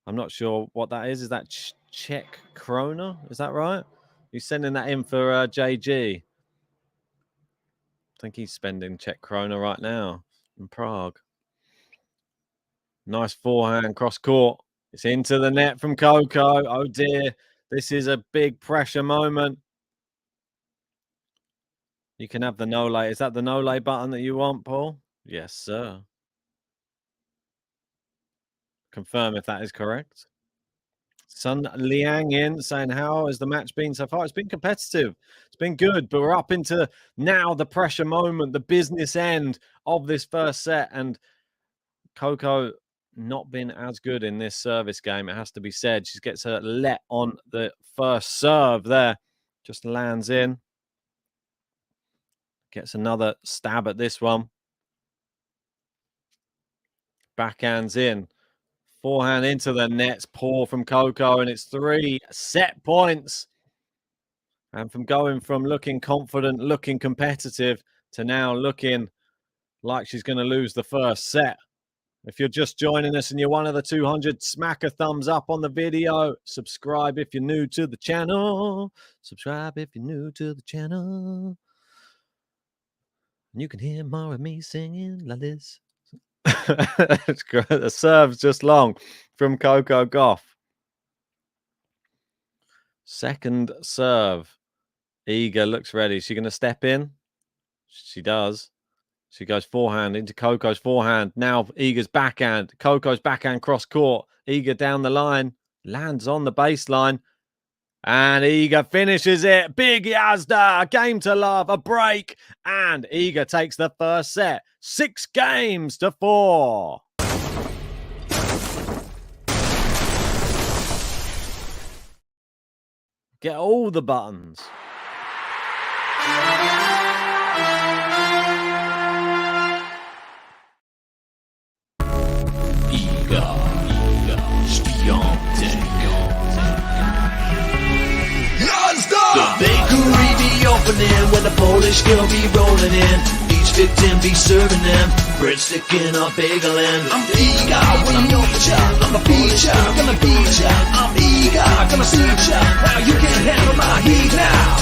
I'm not sure what that is. Is that Czech Krona? Is that right? He's sending that in for JG. I think he's spending Czech Krona right now in Prague. Nice forehand cross court. It's into the net from Coco. Oh, dear. This is a big pressure moment. You can have the Nole. Is that the Nole button that you want, Paul? Yes, sir. Confirm if that is correct. Sun Liang in saying, how has the match been so far? It's been competitive. It's been good, but we're up into now the pressure moment, the business end of this first set. And Coco not been as good in this service game, it has to be said. She gets her let on the first serve there. Just lands in. Gets another stab at this one. Backhands in. Forehand into the nets. Poor from Coco, and it's 3 set points. And from going from looking confident, looking competitive, to now looking like she's going to lose the first set. If you're just joining us and you're one of the 200, smack a thumbs up on the video. Subscribe if you're new to the channel. Subscribe if you're new to the channel. And you can hear more of me singing like this. It's great. The serve's just long from Coco Gauff. Second serve. Iga looks ready. Is she going to step in? She does. She goes forehand into Coco's forehand. Now Iga's backhand. Coco's backhand cross court. Iga down the line. Lands on the baseline. And Iga finishes it. Big Yazda. Game to love. A break. And Iga takes the first set. 6-4. Get all the buttons. Iga SWIATEK. The bakery be opening when the Polish girl be rolling in. Each victim be serving them breadstick in a bagel and I'm Iga when I'm your child. I'm a feature, gonna beat ya. I'm Iga, gonna see ya. Now you can handle my heat now.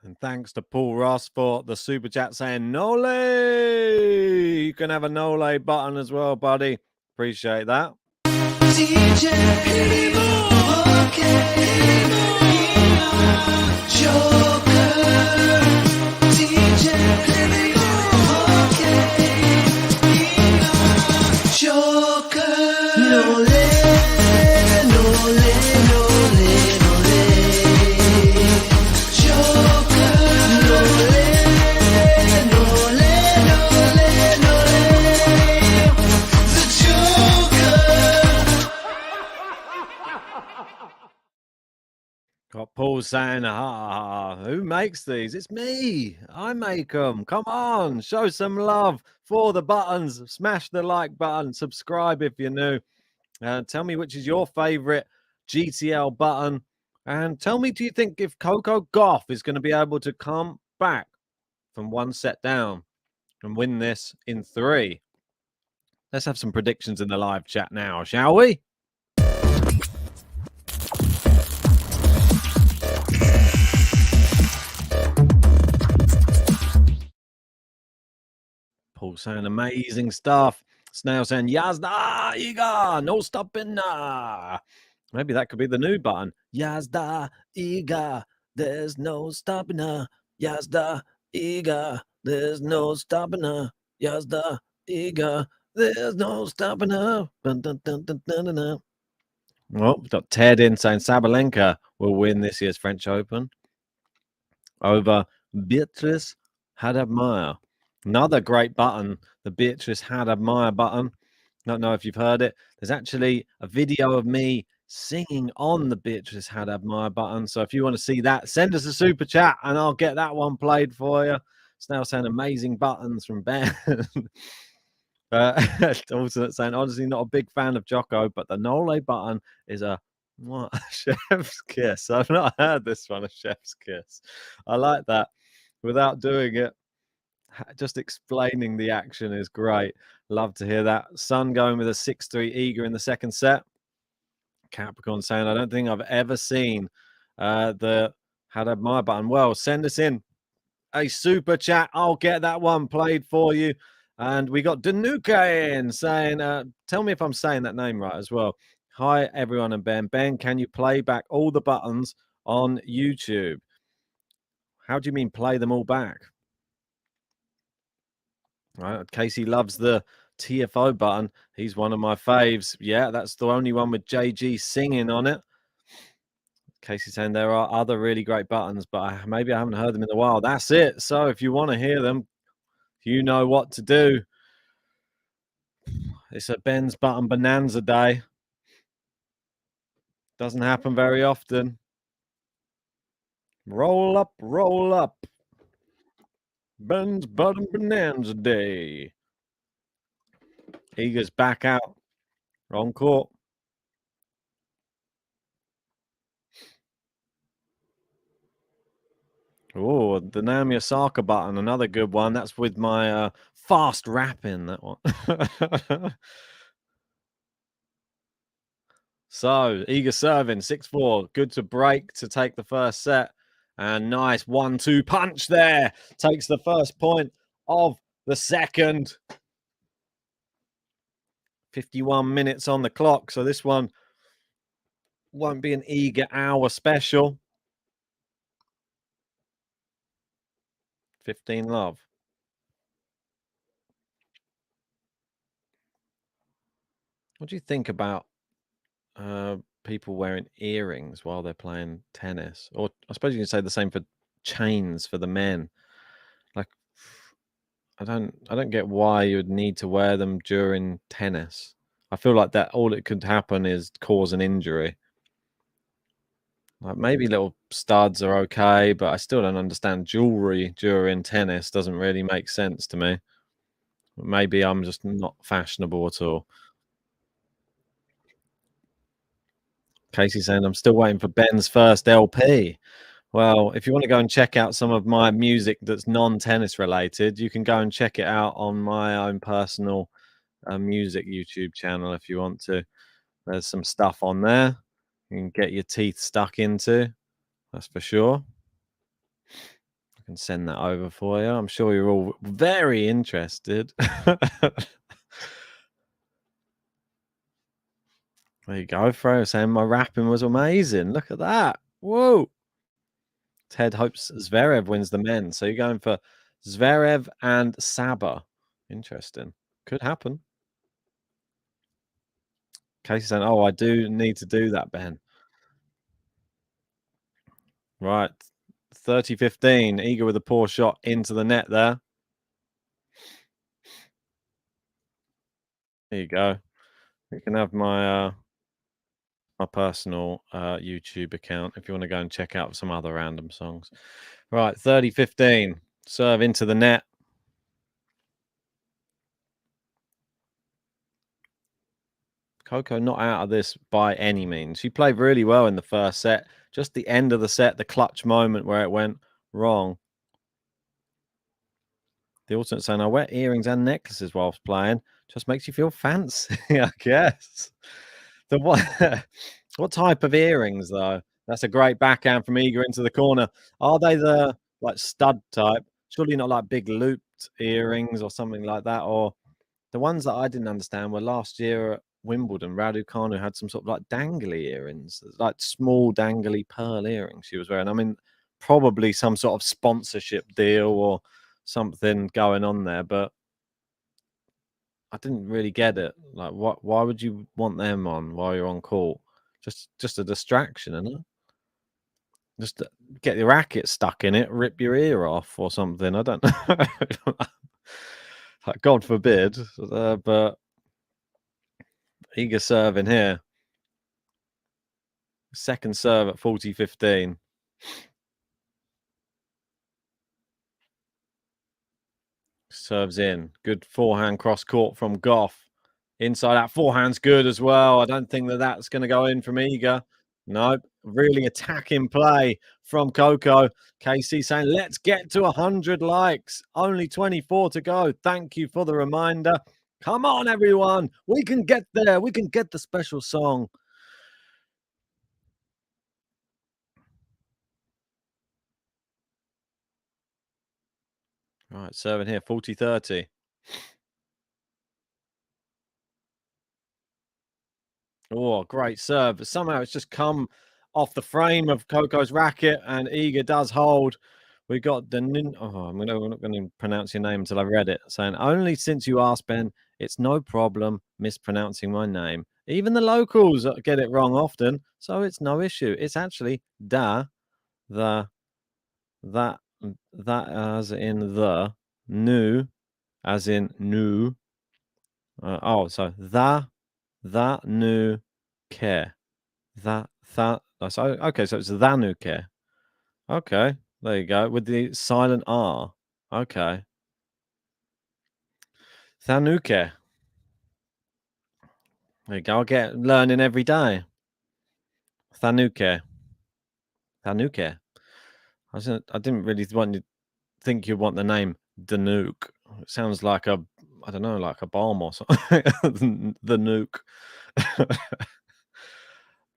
And thanks to Paul Ross for the super chat saying Nole. You can have a Nole button as well, buddy. Appreciate that. DJ Joker, DJ Joker, Nole, Nole, Nole, Nole, Joker, Nole, Nole, Nole, Nole, the Joker. Got Paul saying, who makes these? It's me. I make them. Come on, show some love for the buttons. Smash the like button. Subscribe if you're new. Tell me which is your favorite GTL button. And tell me, do you think if Coco Gauff is going to be able to come back from 1 set down and win this in 3? Let's have some predictions in the live chat now, shall we? Paul saying amazing stuff. Snail saying Yazda, Iga, no stopping. Maybe that could be the new button. Yazda, Iga, there's no stopping her. Yazda, Iga, there's no stopping her. Yazda, Iga, There's no stopping her. Dun, dun, dun, dun, dun, dun, dun. Well, we've got Ted in saying Sabalenka will win this year's French Open over Beatrice Haddad-Maia. Another great button, the Beatrice Haddad-Maia button. Don't know if you've heard it. There's actually a video of me singing on the Beatrice Haddad-Maia button. So if you want to see that, send us a super chat and I'll get that one played for you. It's now saying amazing buttons from Ben. Also saying, honestly, not a big fan of Jocko, but the Nole button is a what? Chef's kiss. I've not heard this one, a chef's kiss. I like that. Without doing it, just explaining the action is great. Love to hear that. Sun going with a 6-3 Iga in the second set. Capricorn saying, I don't think I've ever seen the Haddad-Maia button. Well, send us in a super chat. I'll get that one played for you. And we got Danuka in saying, tell me if I'm saying that name right as well. Hi, everyone, and Ben. Ben, can you play back all the buttons on YouTube? How do you mean play them all back? Right, Casey loves the TFO button. He's one of my faves. Yeah, that's the only one with JG singing on it. Casey saying there are other really great buttons, but maybe I haven't heard them in a while. That's it. So if you want to hear them, you know what to do. It's a Ben's Button Bonanza Day. Doesn't happen very often. Roll up, roll up. Ben's Button Bonanza Day. Iga's back out on court. Oh, the Naomi Osaka button, another good one. That's with my fast rapping, that one. So, Iga serving, 6-4. Good to break to take the first set. And nice 1-2 punch there. Takes the first point of the second. 51 minutes on the clock. So this one won't be an Iga hour special. 15 love. What do you think about people wearing earrings while they're playing tennis? Or I suppose you can say the same for chains for the men. Like, I don't get why you would need to wear them during tennis. I feel like that all it could happen is cause an injury. Like maybe little studs are okay, but I still don't understand jewelry during tennis. Doesn't really make sense to me. Maybe I'm just not fashionable at all. Casey saying, I'm still waiting for Ben's first LP. Well, if you want to go and check out some of my music that's non-tennis related, you can go and check it out on my own personal music YouTube channel if you want to. There's some stuff on there you can get your teeth stuck into, that's for sure. I can send that over for you. I'm sure you're all very interested. There you go, Fro saying my rapping was amazing. Look at that. Whoa. Ted hopes Zverev wins the men. So you're going for Zverev and Saba. Interesting. Could happen. Casey saying, oh, I do need to do that, Ben. Right. 30-15. Iga with a poor shot into the net there. There you go. You can have my my personal YouTube account if you want to go and check out some other random songs. Right, 30-15. Serve into the net. Coco not out of this by any means. She played really well in the first set. Just the end of the set, the clutch moment where it went wrong. The alternate saying, I wear earrings and necklaces whilst playing. Just makes you feel fancy, I guess. The what type of earrings, though? That's a great backhand from Iga into the corner. Are they the like stud type? Surely not like big looped earrings or something like that. Or the ones that I didn't understand were last year at Wimbledon. Raducanu had some sort of like dangly earrings, like small dangly pearl earrings she was wearing. I mean, probably some sort of sponsorship deal or something going on there, but I didn't really get it. Like, why would you want them on while you're on court? Just a distraction, isn't it? Just get your racket stuck in it, rip your ear off or something. I don't know. Like, God forbid. But Iga serving here. Second serve at 40-15. Serves in. Good forehand cross court from Gauff. Inside out forehand's good as well. I don't think that's going to go in from Iga. No, really attacking play from Coco. Casey saying, let's get to 100 likes. Only 24 to go. Thank you for the reminder. Come on, everyone. We can get there. We can get the special song. All right, serving here, 40-30. Oh, great serve. But somehow it's just come off the frame of Coco's racket, and Iga does hold. We got the I'm not going to pronounce your name until I read it. Saying, only since you asked, Ben, it's no problem mispronouncing my name. Even the locals get it wrong often, so it's no issue. It's actually that as in the, new as in new. So that new care. So okay, so it's the new care. Okay, there you go, with the silent R. Okay. Thanuke. There you go. I get learning every day. Thanuke. I didn't really think you'd want the name Danuke. It sounds like I don't know, like a bomb or something. The nuke.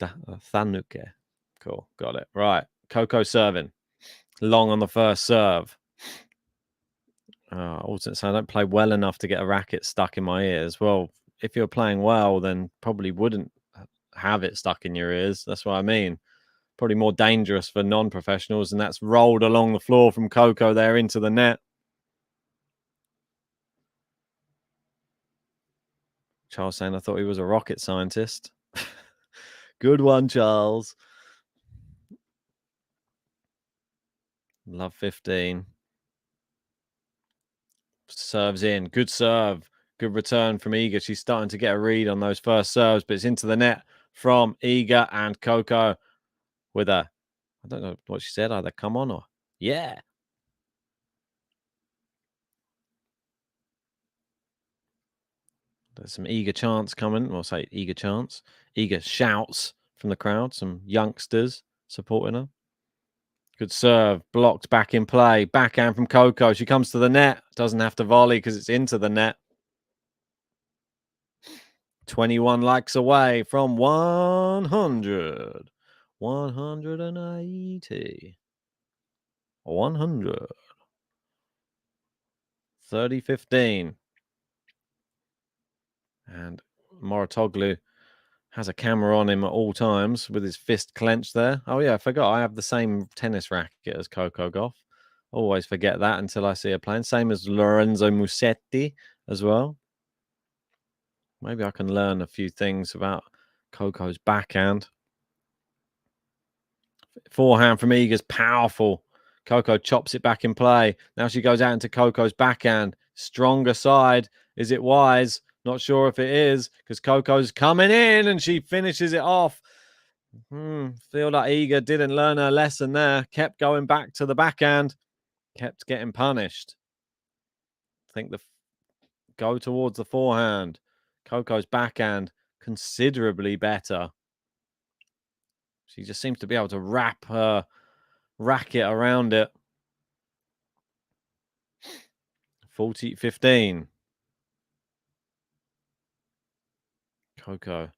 Thanuke. Cool. Got it. Right. Coco serving. Long on the first serve. Also, so I don't play well enough to get a racket stuck in my ears. Well, if you're playing well, then probably wouldn't have it stuck in your ears. That's what I mean. Probably more dangerous for non-professionals, and that's rolled along the floor from Coco there into the net. Charles saying, I thought he was a rocket scientist. Good one, Charles. Love 15. Serves in. Good serve. Good return from Iga. She's starting to get a read on those first serves, but it's into the net from Iga, and Coco with a, I don't know what she said, either come on or yeah. There's some Iga chants coming. We'll say Iga chants. Iga shouts from the crowd. Some youngsters supporting her. Good serve. Blocked back in play. Backhand from Coco. She comes to the net. Doesn't have to volley because it's into the net. 21 likes away from 100. 180. 100. 30-15. And Moratoglu has a camera on him at all times with his fist clenched there. Oh, yeah, I forgot. I have the same tennis racket as Coco Gauff. Always forget that until I see her playing. Same as Lorenzo Musetti as well. Maybe I can learn a few things about Coco's backhand. Forehand from Iga's powerful. Coco chops it back in play. Now she goes out into Coco's backhand. Stronger side. Is it wise? Not sure if it is, because Coco's coming in and she finishes it off. Feel like Iga didn't learn her lesson there. Kept going back to the backhand. Kept getting punished. I think go towards the forehand. Coco's backhand considerably better. She just seems to be able to wrap her racket around it. 40-15. Coco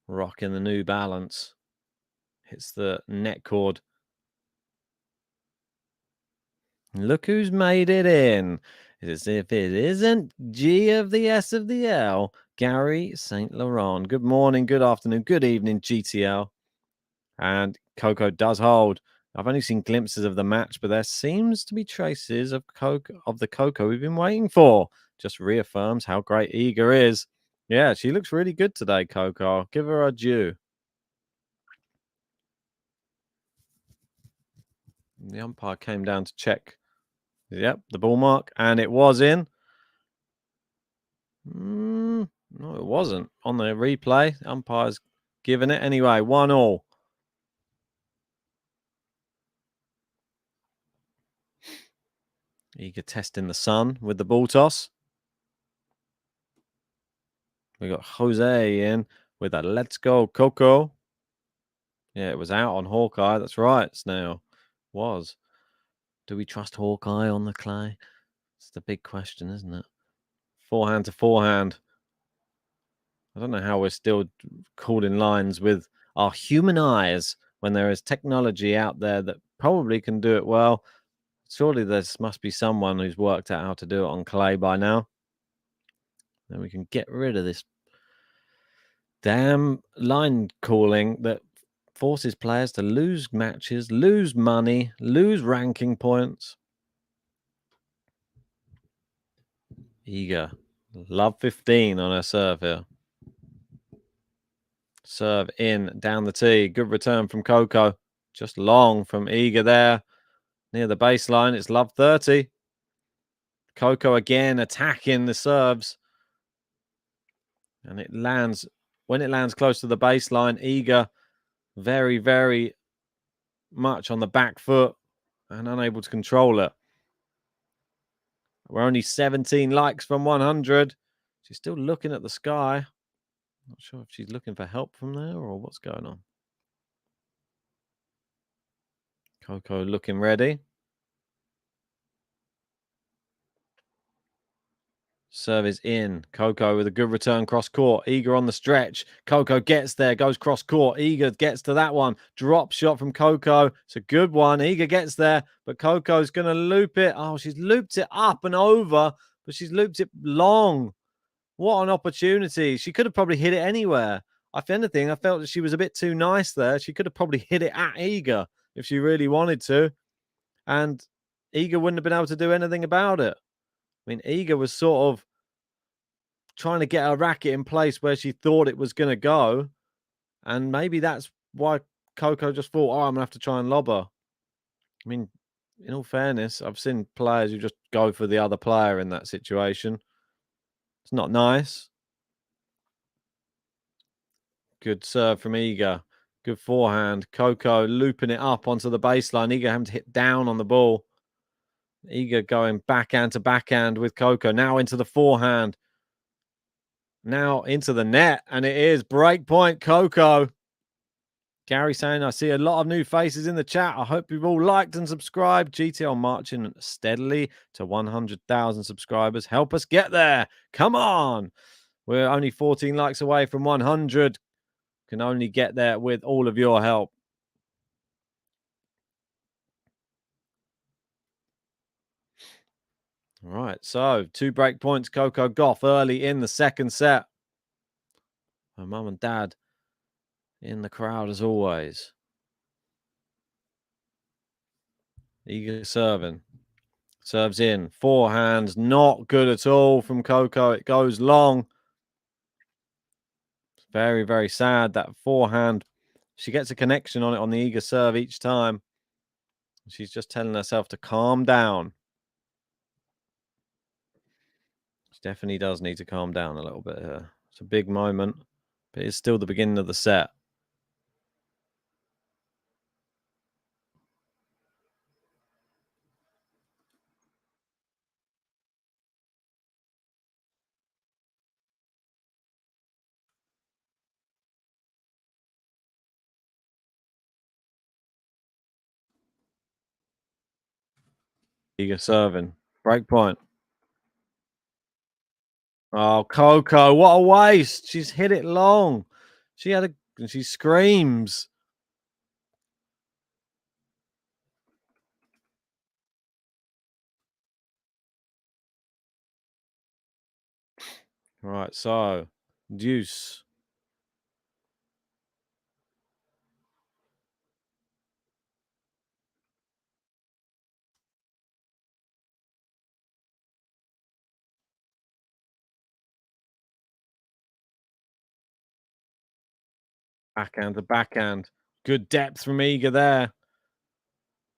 rocking the New Balance. Hits the net cord. Look who's made it in. As if it isn't G of the S of the L, Gary St. Laurent. Good morning, good afternoon, good evening, GTL. And Coco does hold. I've only seen glimpses of the match, but there seems to be traces of the Coco we've been waiting for. just reaffirms how great Iga is. Yeah, she looks really good today, Coco. I'll give her a due. The umpire came down to check. Yep, the ball mark, and it was in. No, it wasn't. On the replay, umpire's given it anyway. 1-1. Iga testing the sun with the ball toss. We got Jose in with a let's go, Coco. Yeah, it was out on Hawkeye. That's right, Snail. Was. Do we trust Hawkeye on the clay? It's the big question, isn't it? Forehand to forehand. I don't know how we're still calling lines with our human eyes when there is technology out there that probably can do it well. Surely there must be someone who's worked out how to do it on clay by now. Then we can get rid of this damn line calling that forces players to lose matches, lose money, lose ranking points. Iga, love 15 on her serve here. Serve in, down the tee. Good return from Coco. Just long from Iga there. Near the baseline, it's love 30. Coco again attacking the serves. And it lands, when it lands close to the baseline, Iga very, very much on the back foot and unable to control it. We're only 17 likes from 100. She's still looking at the sky. Not sure if she's looking for help from there or what's going on. Coco looking ready. Serve is in. Coco with a good return cross court. Iga on the stretch. Coco gets there, goes cross court. Iga gets to that one. Drop shot from Coco. It's a good one. Iga gets there, but Coco's going to loop it. Oh, she's looped it up and over, but she's looped it long. What an opportunity. She could have probably hit it anywhere. If anything, I felt that she was a bit too nice there. She could have probably hit it at Iga if she really wanted to. And Iga wouldn't have been able to do anything about it. I mean, Iga was sort of trying to get her racket in place where she thought it was going to go. And maybe that's why Coco just thought, oh, I'm going to have to try and lob her. I mean, in all fairness, I've seen players who just go for the other player in that situation. It's not nice. Good serve from Iga. Good forehand. Coco looping it up onto the baseline. Iga having to hit down on the ball. Iga going backhand to backhand with Coco. Now into the forehand. Now into the net. And it is break point Coco. Gary saying, I see a lot of new faces in the chat. I hope you've all liked and subscribed. GTL marching steadily to 100,000 subscribers. Help us get there. Come on. We're only 14 likes away from 100. Can only get there with all of your help. All right, so 2 break points, Coco Gauff early in the second set. Her mum and dad in the crowd as always. Iga serving. Serves in. Forehands, not good at all from Coco. It goes long. It's very, very sad. That forehand, she gets a connection on it on the Iga serve each time. She's just telling herself to calm down. She definitely does need to calm down a little bit here. It's a big moment, but it's still the beginning of the set. Iga serving. Break point. Oh, Coco, what a waste. She's hit it long. She had and she screams. Right, so deuce. Backhand to backhand. Good depth from Iga there.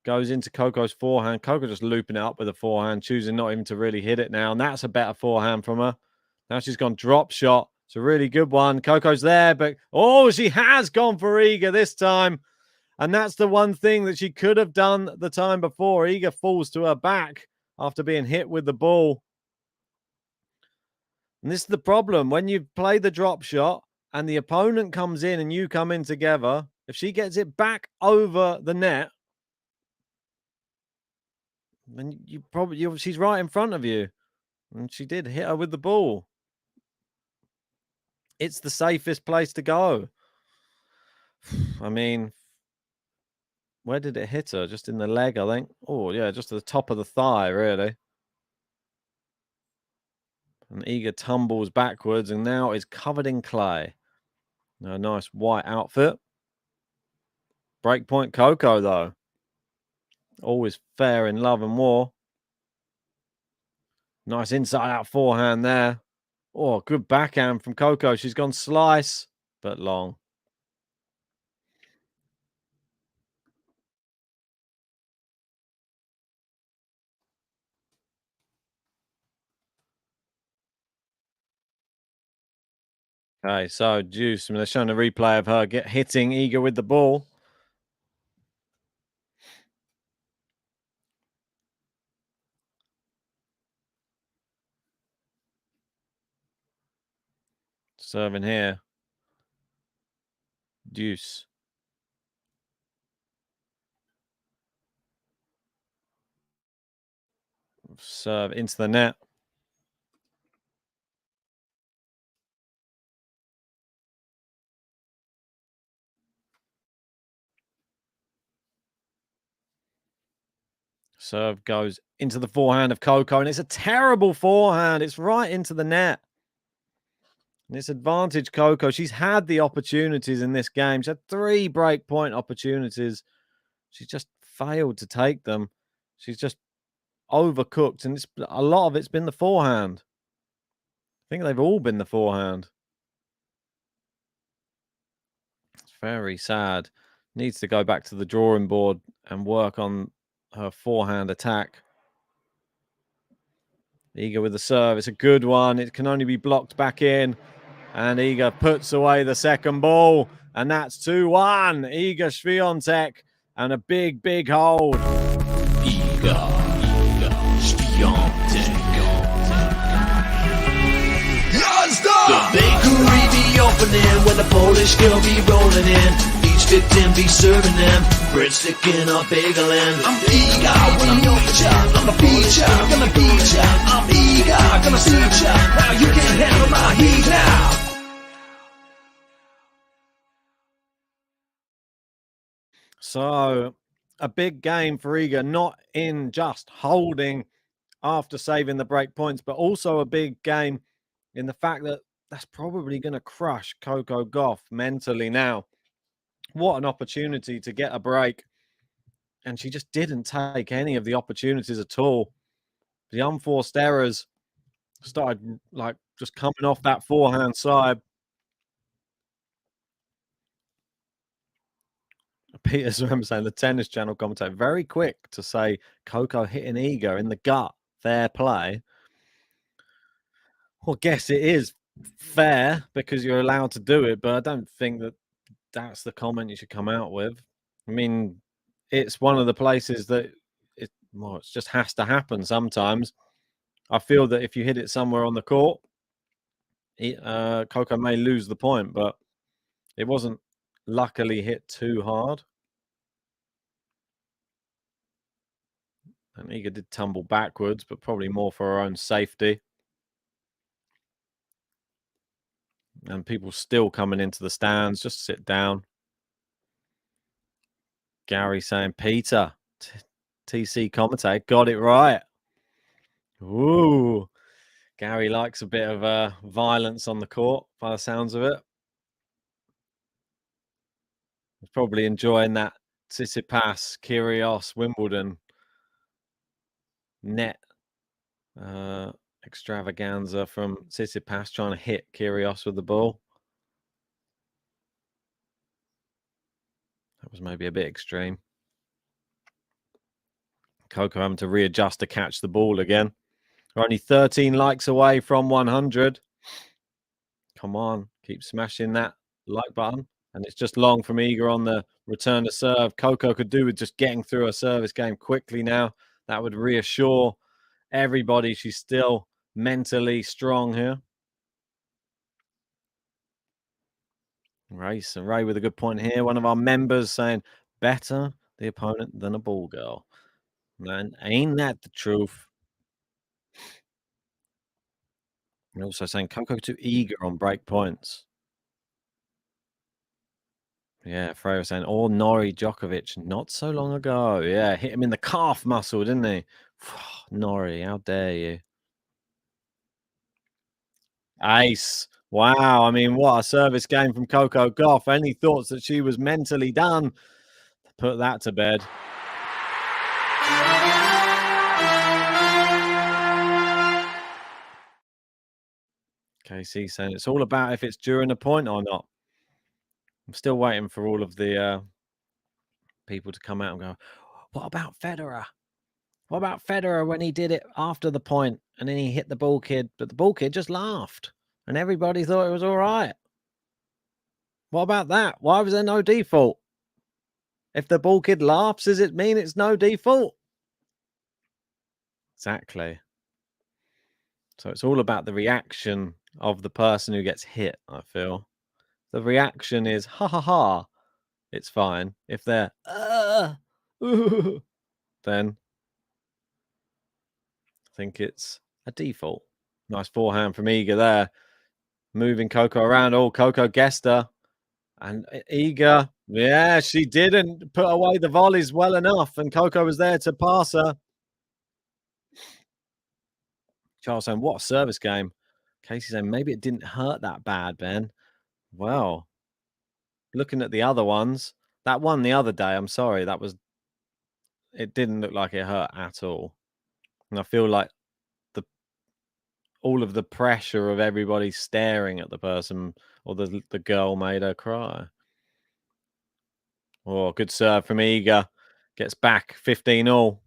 Goes into Coco's forehand. Coco just looping it up with a forehand, choosing not even to really hit it now. And that's a better forehand from her. Now she's gone drop shot. It's a really good one. Coco's there, but she has gone for Iga this time. And that's the one thing that she could have done the time before. Iga falls to her back after being hit with the ball. And this is the problem. When you play the drop shot and the opponent comes in and you come in together, if she gets it back over the net, then she's right in front of you. And she did hit her with the ball. It's the safest place to go. I mean, where did it hit her? Just in the leg, I think. Oh, yeah, just at the top of the thigh, really. And Iga tumbles backwards and now is covered in clay. A nice white outfit. Breakpoint Coco, though. Always fair in love and war. Nice inside-out forehand there. Oh, good backhand from Coco. She's gone slice, but long. Okay, so Juice, they're showing a replay of her hitting Iga with the ball. Serving here. Deuce. Serve into the net. Serve goes into the forehand of Coco, and it's a terrible forehand. It's right into the net. And it's advantage Coco. She's had the opportunities in this game. She had 3 breakpoint opportunities. She just failed to take them. She's just overcooked, and a lot of it's been the forehand. I think they've all been the forehand. It's very sad. Needs to go back to the drawing board and work on her forehand attack. Iga with the serve. It's a good one. It can only be blocked back in. And Iga puts away the second ball. And that's 2-1. Iga SWIATEK. And a big, big hold. Iga SWIATEK. The bakery be opening when the Polish girl be rolling in. Each victim be serving them breadstick in a bagel and I'm Iga when I'm your child. I'm a feature, gonna beat ya. I'm Iga, gonna see ya. Now you can't handle my heat now. So, a big game for Iga, not in just holding after saving the break points, but also a big game in the fact that that's probably going to crush Coco Gauff mentally now. What an opportunity to get a break. And she just didn't take any of the opportunities at all. The unforced errors started like just coming off that forehand side. Peter's remember saying the Tennis Channel commentator, very quick to say Coco hitting Iga in the gut. Fair play. Well, I guess it is fair because you're allowed to do it, but I don't think that that's the comment you should come out with. I mean, it's one of the places that it just has to happen sometimes. I feel that if you hit it somewhere on the court, Coco may lose the point, but it wasn't luckily hit too hard. And Iga did tumble backwards, but probably more for her own safety. And people still coming into the stands. Just sit down. Gary saying, Peter, TC commentator, got it right. Ooh. Gary likes a bit of violence on the court, by the sounds of it. He's probably enjoying that Tsitsipas, Kyrgios, Wimbledon net extravaganza from Tsitsipas trying to hit Kyrgios with the ball. was maybe a bit extreme. Coco having to readjust to catch the ball again. We're only 13 likes away from 100. Come on, keep smashing that like button. And it's just long from Iga on the return to serve. Coco could do with just getting through a service game quickly now. That would reassure everybody she's still mentally strong here. Race and Ray with a good point here. One of our members saying, better the opponent than a ball girl. Man, ain't that the truth? And also saying Coco too eager on break points. Yeah, Freya was saying, or Nori Djokovic not so long ago. Yeah, hit him in the calf muscle, didn't he? Nori, how dare you? Ace. Wow, I mean, what a service game from Coco Gauff. Any thoughts that she was mentally done? Put that to bed. KC saying it's all about if it's during a point or not. I'm still waiting for all of the people to come out and go, what about Federer? What about Federer when he did it after the point and then he hit the ball kid, but the ball kid just laughed and everybody thought it was all right? What about that? Why was there no default? If the ball kid laughs, does it mean it's no default? Exactly. So it's all about the reaction of the person who gets hit, I feel. The reaction is, ha ha ha, it's fine. If they're, then I think it's a default. Nice forehand from Iga there. Moving Coco around. Oh, Coco guessed her. And Iga, yeah, she didn't put away the volleys well enough. And Coco was there to pass her. Charles saying, what a service game. Casey saying, maybe it didn't hurt that bad, Ben. Well, looking at the other ones, that one the other day, I'm sorry, it didn't look like it hurt at all. And I feel like all of the pressure of everybody staring at the person or the girl made her cry. Oh, good serve from Iga. Gets back 15-all.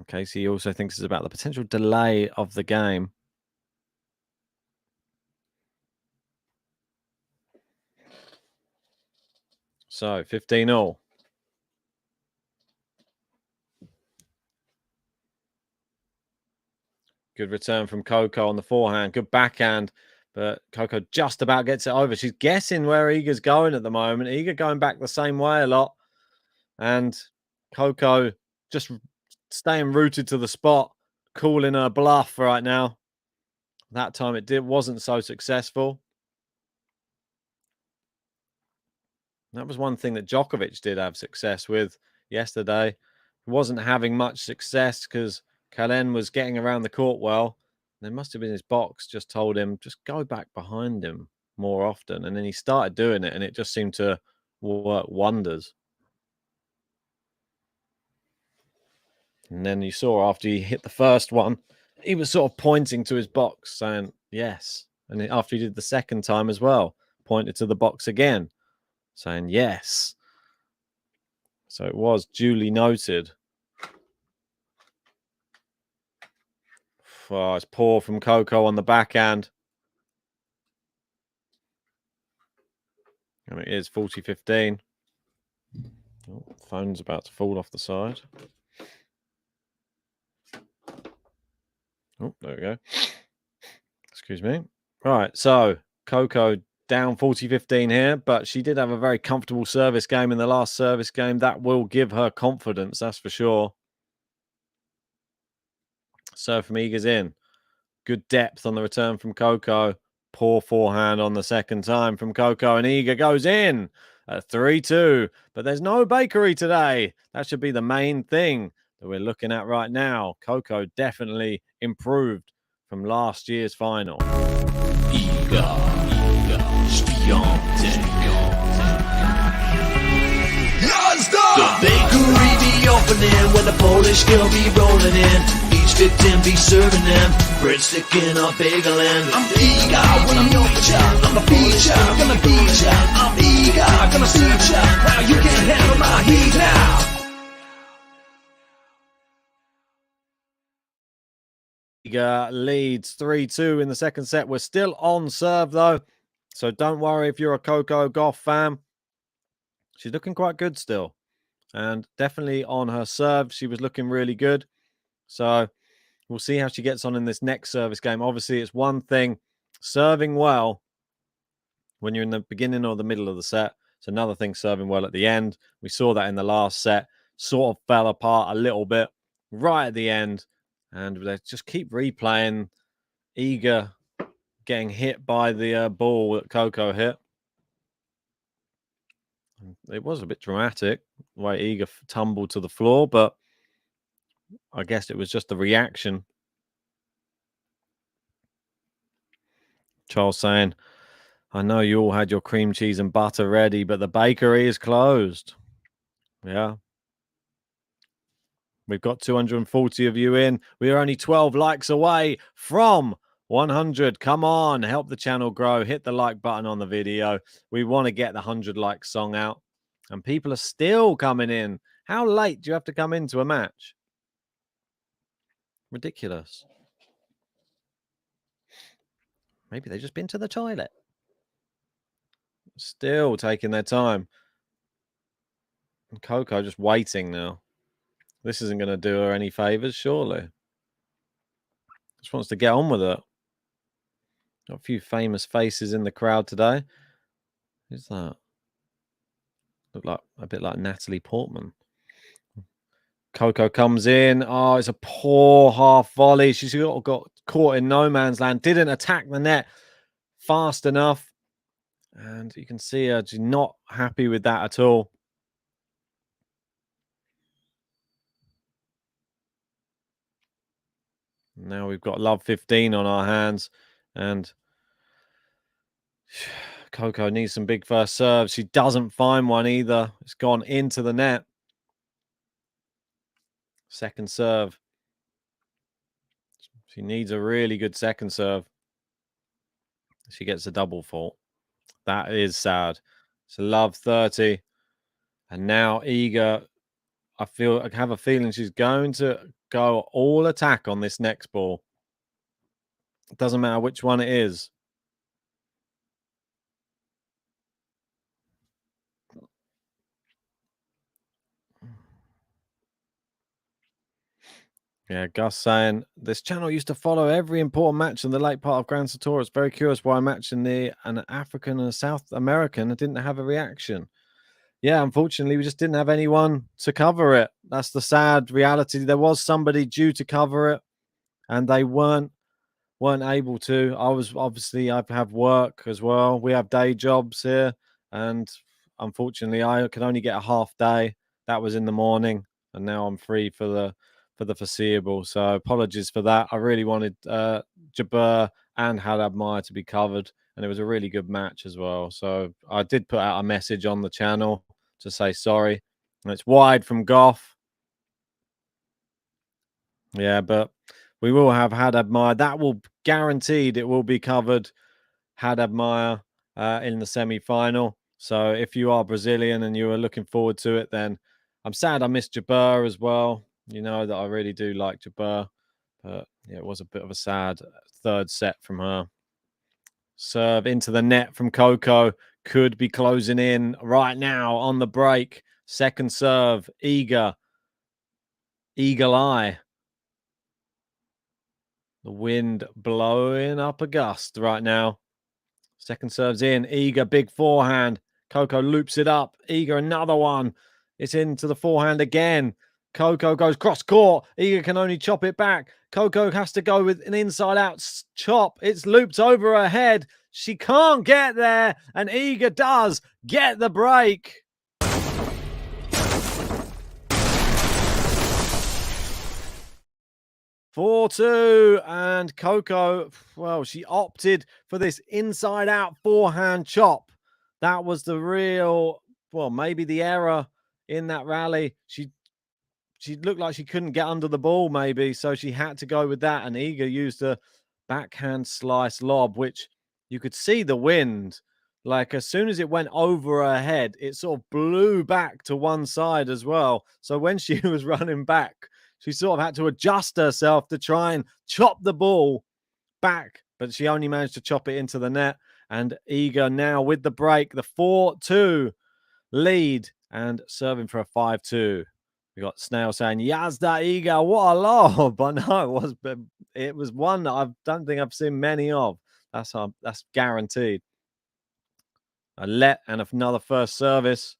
Casey also thinks it's about the potential delay of the game. So 15-all. Good return from Coco on the forehand. Good backhand. But Coco just about gets it over. She's guessing where Iga's going at the moment. Iga going back the same way a lot. And Coco just staying rooted to the spot, calling her bluff right now. That time it wasn't so successful. That was one thing that Djokovic did have success with yesterday. He wasn't having much success because Kalen was getting around the court well. There must have been his box just told him, just go back behind him more often. And then he started doing it and it just seemed to work wonders. And then you saw after he hit the first one, he was sort of pointing to his box saying, yes. And after he did the second time as well, pointed to the box again, saying, yes. So it was duly noted. Oh, it's poor from Coco on the backhand. And it is 40-15. Oh, phone's about to fall off the side. Oh, there we go. Excuse me. Right, so Coco down 40-15 here, but she did have a very comfortable service game in the last service game. That will give her confidence, that's for sure. Serve from Iga's in. Good depth on the return from Coco. Poor forehand on the second time from Coco, and Iga goes in at 3-2. But there's no bakery today. That should be the main thing that we're looking at right now. Coco definitely improved from last year's final. Iga SWIATEK. The bakery be opening when the Polish girl be rolling in. Each fit and be serving them. Breadstick in a bagel and I'm eager when I'm your child. I'm the feature, gonna beat ya. I'm eager, gonna suit ya. Now you can't handle my heat now. Iga leads 3-2 in the second set. We're still on serve though, so don't worry if you're a Coco Gauff fan. She's looking quite good still, and definitely on her serve she was looking really good. So we'll see how she gets on in this next service game. Obviously, it's one thing serving well when you're in the beginning or the middle of the set. It's another thing serving well at the end. We saw that in the last set. Sort of fell apart a little bit right at the end. And they just keep replaying Iga getting hit by the ball that Coco hit. It was a bit dramatic the way Iga tumbled to the floor, but I guess it was just the reaction. Charles saying, I know you all had your cream cheese and butter ready, but the bakery is closed. Yeah. We've got 240 of you in. We are only 12 likes away from 100. Come on, help the channel grow. Hit the like button on the video. We want to get the 100 like song out. And people are still coming in. How late do you have to come into a match? Ridiculous. Maybe they've just been to the toilet. Still taking their time. And Coco just waiting now. This isn't going to do her any favors, surely. Just wants to get on with it. Got a few famous faces in the crowd today. Who's that? Look like a bit like Natalie Portman. Coco comes in. Oh, it's a poor half volley. She's got caught in no man's land. Didn't attack the net fast enough. And you can see her. She's not happy with that at all. Now we've got Love 15 on our hands. And Coco needs some big first serves. She doesn't find one either. It's gone into the net. Second serve. She needs a really good second serve. She gets a double fault. That is sad. So Love 30. And now Iga, I have a feeling she's going to go all attack on this next ball. It doesn't matter which one it is. Yeah, Gus saying, this channel used to follow every important match in the late part of Grand Tour. It's very curious why a match in an African and a South American didn't have a reaction. Yeah, unfortunately, we just didn't have anyone to cover it. That's the sad reality. There was somebody due to cover it, and they weren't able to. I have work as well. We have day jobs here, and unfortunately, I could only get a half day. That was in the morning, and now I'm free for the foreseeable. So apologies for that. I really wanted Jabeur and Haddad Maia to be covered, and it was a really good match as well. So I did put out a message on the channel to say sorry. And it's wide from Gauff. Yeah, but we will have Haddad Maia. That will guaranteed it will be covered. Haddad Maia in the semi-final. So if you are Brazilian and you are looking forward to it, then I'm sad I missed Jabeur as well. You know that I really do like Jabeur, but yeah, it was a bit of a sad third set from her. Serve into the net from Coco. Could be closing in right now on the break. Second serve, Iga. Eagle eye. The wind blowing up a gust right now. Second serve's in. Iga, big forehand. Coco loops it up. Iga, another one. It's into the forehand again. Coco goes cross court. Iga can only chop it back. Coco has to go with an inside-out chop. It's looped over her head. She can't get there, and Iga does get the break. (4-2), and Coco, well, she opted for this inside-out forehand chop. That was the real, well, maybe the error in that rally. She she looked like she couldn't get under the ball, maybe, so she had to go with that. And Iga used a backhand slice lob, which you could see the wind. Like, as soon as it went over her head, it sort of blew back to one side as well. So when she was running back, she sort of had to adjust herself to try and chop the ball back, but she only managed to chop it into the net. And Iga now with the break, the 4-2 lead, and serving for a 5-2. We got Snail saying, Yazda Iga, what a lob. I know it was one that I don't think I've seen many of. That's guaranteed. A let and another first service.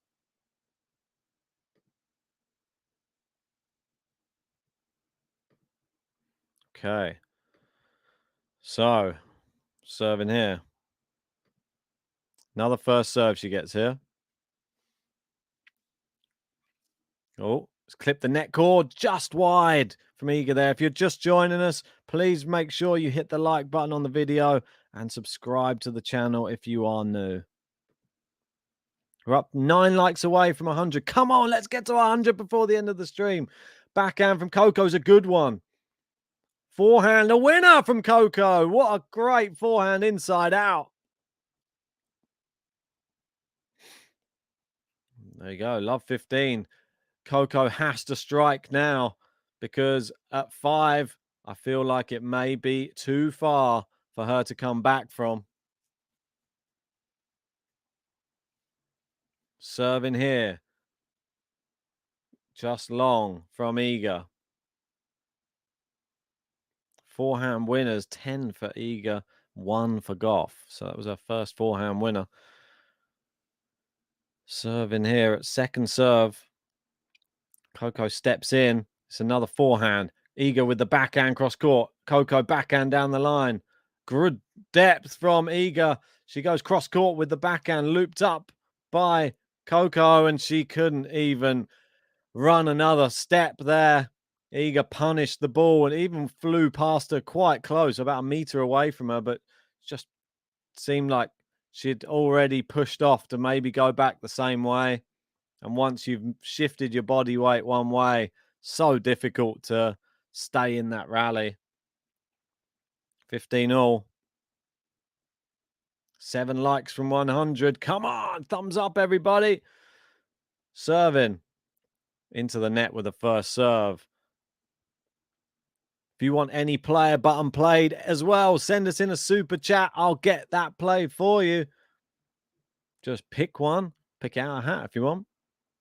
Okay. So, serving here. Another first serve she gets here. Oh, it's clipped the net cord just wide from Iga there. If you're just joining us, please make sure you hit the like button on the video and subscribe to the channel if you are new. We're up 9 likes away from 100. Come on, let's get to 100 before the end of the stream. Backhand from Coco's a good one. Forehand, a winner from Coco. What a great forehand inside out. There you go. Love 15. Coco has to strike now because at 5, I feel like it may be too far for her to come back from. Serving here. Just long from Iga. Forehand winners, 10 for Iga, 1 for Gauff. So that was her first forehand winner. Serving here at second serve. Coco steps in. It's another forehand. Iga with the backhand cross court. Coco backhand down the line. Good depth from Iga. She goes cross court with the backhand looped up by Coco, and she couldn't even run another step there. Iga punished the ball and even flew past her quite close, about a meter away from her, but just seemed like she'd already pushed off to maybe go back the same way. And once you've shifted your body weight one way, so difficult to stay in that rally. 15-all. 7 likes from 100. Come on, thumbs up, everybody. Serving into the net with the first serve. If you want any player button played as well, send us in a super chat. I'll get that played for you. Just pick one. Pick out a hat if you want.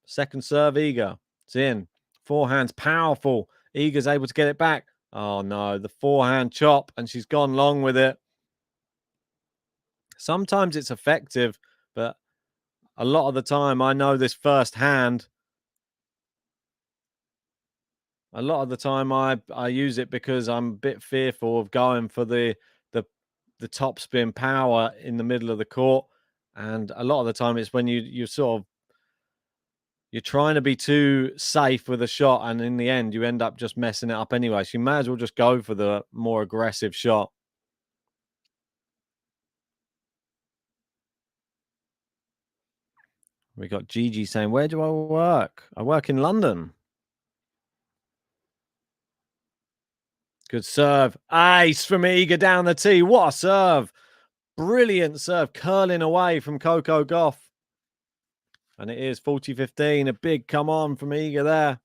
Second serve, Iga. It's in. Forehand's powerful. Iga's able to get it back. Oh, no. The forehand chop, and she's gone long with it. Sometimes it's effective, but a lot of the time, I know this firsthand. A lot of the time, I use it because I'm a bit fearful of going for the top spin power in the middle of the court. And a lot of the time, it's when you're trying to be too safe with a shot, and in the end, you end up just messing it up anyway. So you may as well just go for the more aggressive shot. We got Gigi saying, where do I work? I work in London. Good serve. Ace from Iga down the tee. What a serve. Brilliant serve. Curling away from Coco Gauff. And it is 40-15. A big come on from Iga there.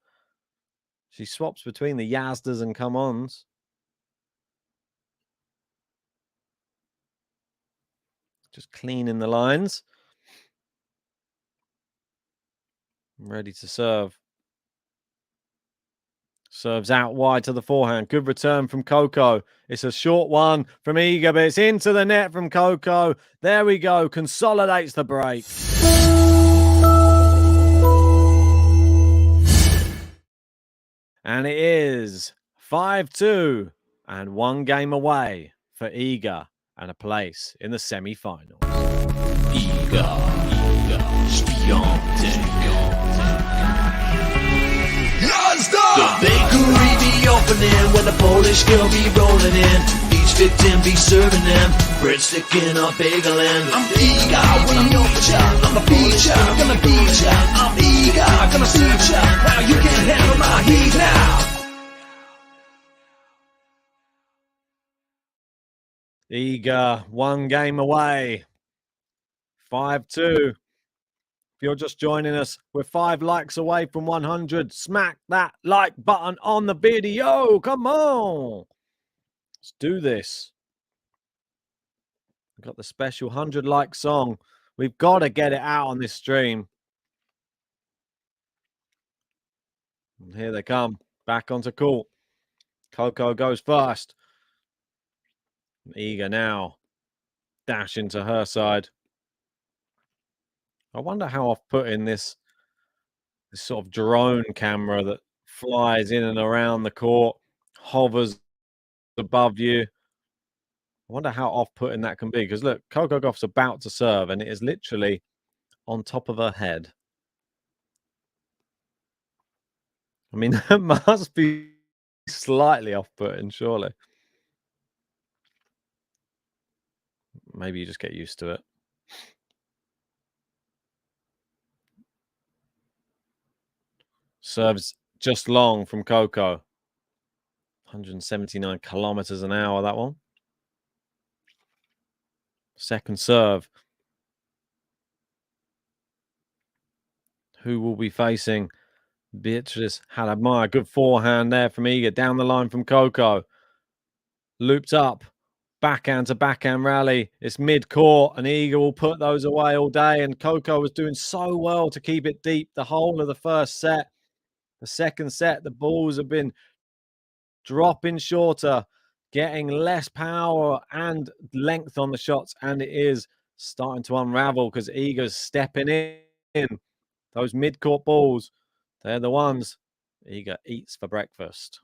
She swaps between the Yazdas and come ons. Just cleaning the lines. Ready to serve. Serves out wide to the forehand. Good return from Coco. It's a short one from Iga, but it's into the net from Coco. There we go. Consolidates the break. And it is 5-2 and 1 game away for Iga and a place in the semi-finals. Iga SWIATEK. Yazda! The bakery be opening when the Polish girl be rolling in. Each victim be serving them breadstick in a bagel and I'm eager when I'm your child. I'm a feature, gonna beat ya. I'm eager, gonna see ya. Now you can handle my heat now. Iga, one game away. 5-2. If you're just joining us, we're 5 likes away from 100. Smack that like button on the video. Come on. Let's do this. We've got the special 100 like song. We've got to get it out on this stream. And here they come. Back onto court. Coco goes first. Iga now dash into her side. I wonder how off-putting this sort of drone camera that flies in and around the court, hovers above you. I wonder how off-putting that can be. Because look, Coco Gauff's about to serve and it is literally on top of her head. I mean, that must be slightly off-putting, surely. Maybe you just get used to it. Serves just long from Coco. 179 kilometers an hour, that one. Second serve. Who will be facing Beatrice Haddad-Maia? Good forehand there from Iga. Down the line from Coco. Looped up. Backhand to backhand rally. It's mid-court, and Iga will put those away all day. And Coco was doing so well to keep it deep the whole of the first set. The second set, the balls have been dropping shorter, getting less power and length on the shots, and it is starting to unravel because Iga's stepping in. Those mid-court balls, they're the ones Iga eats for breakfast.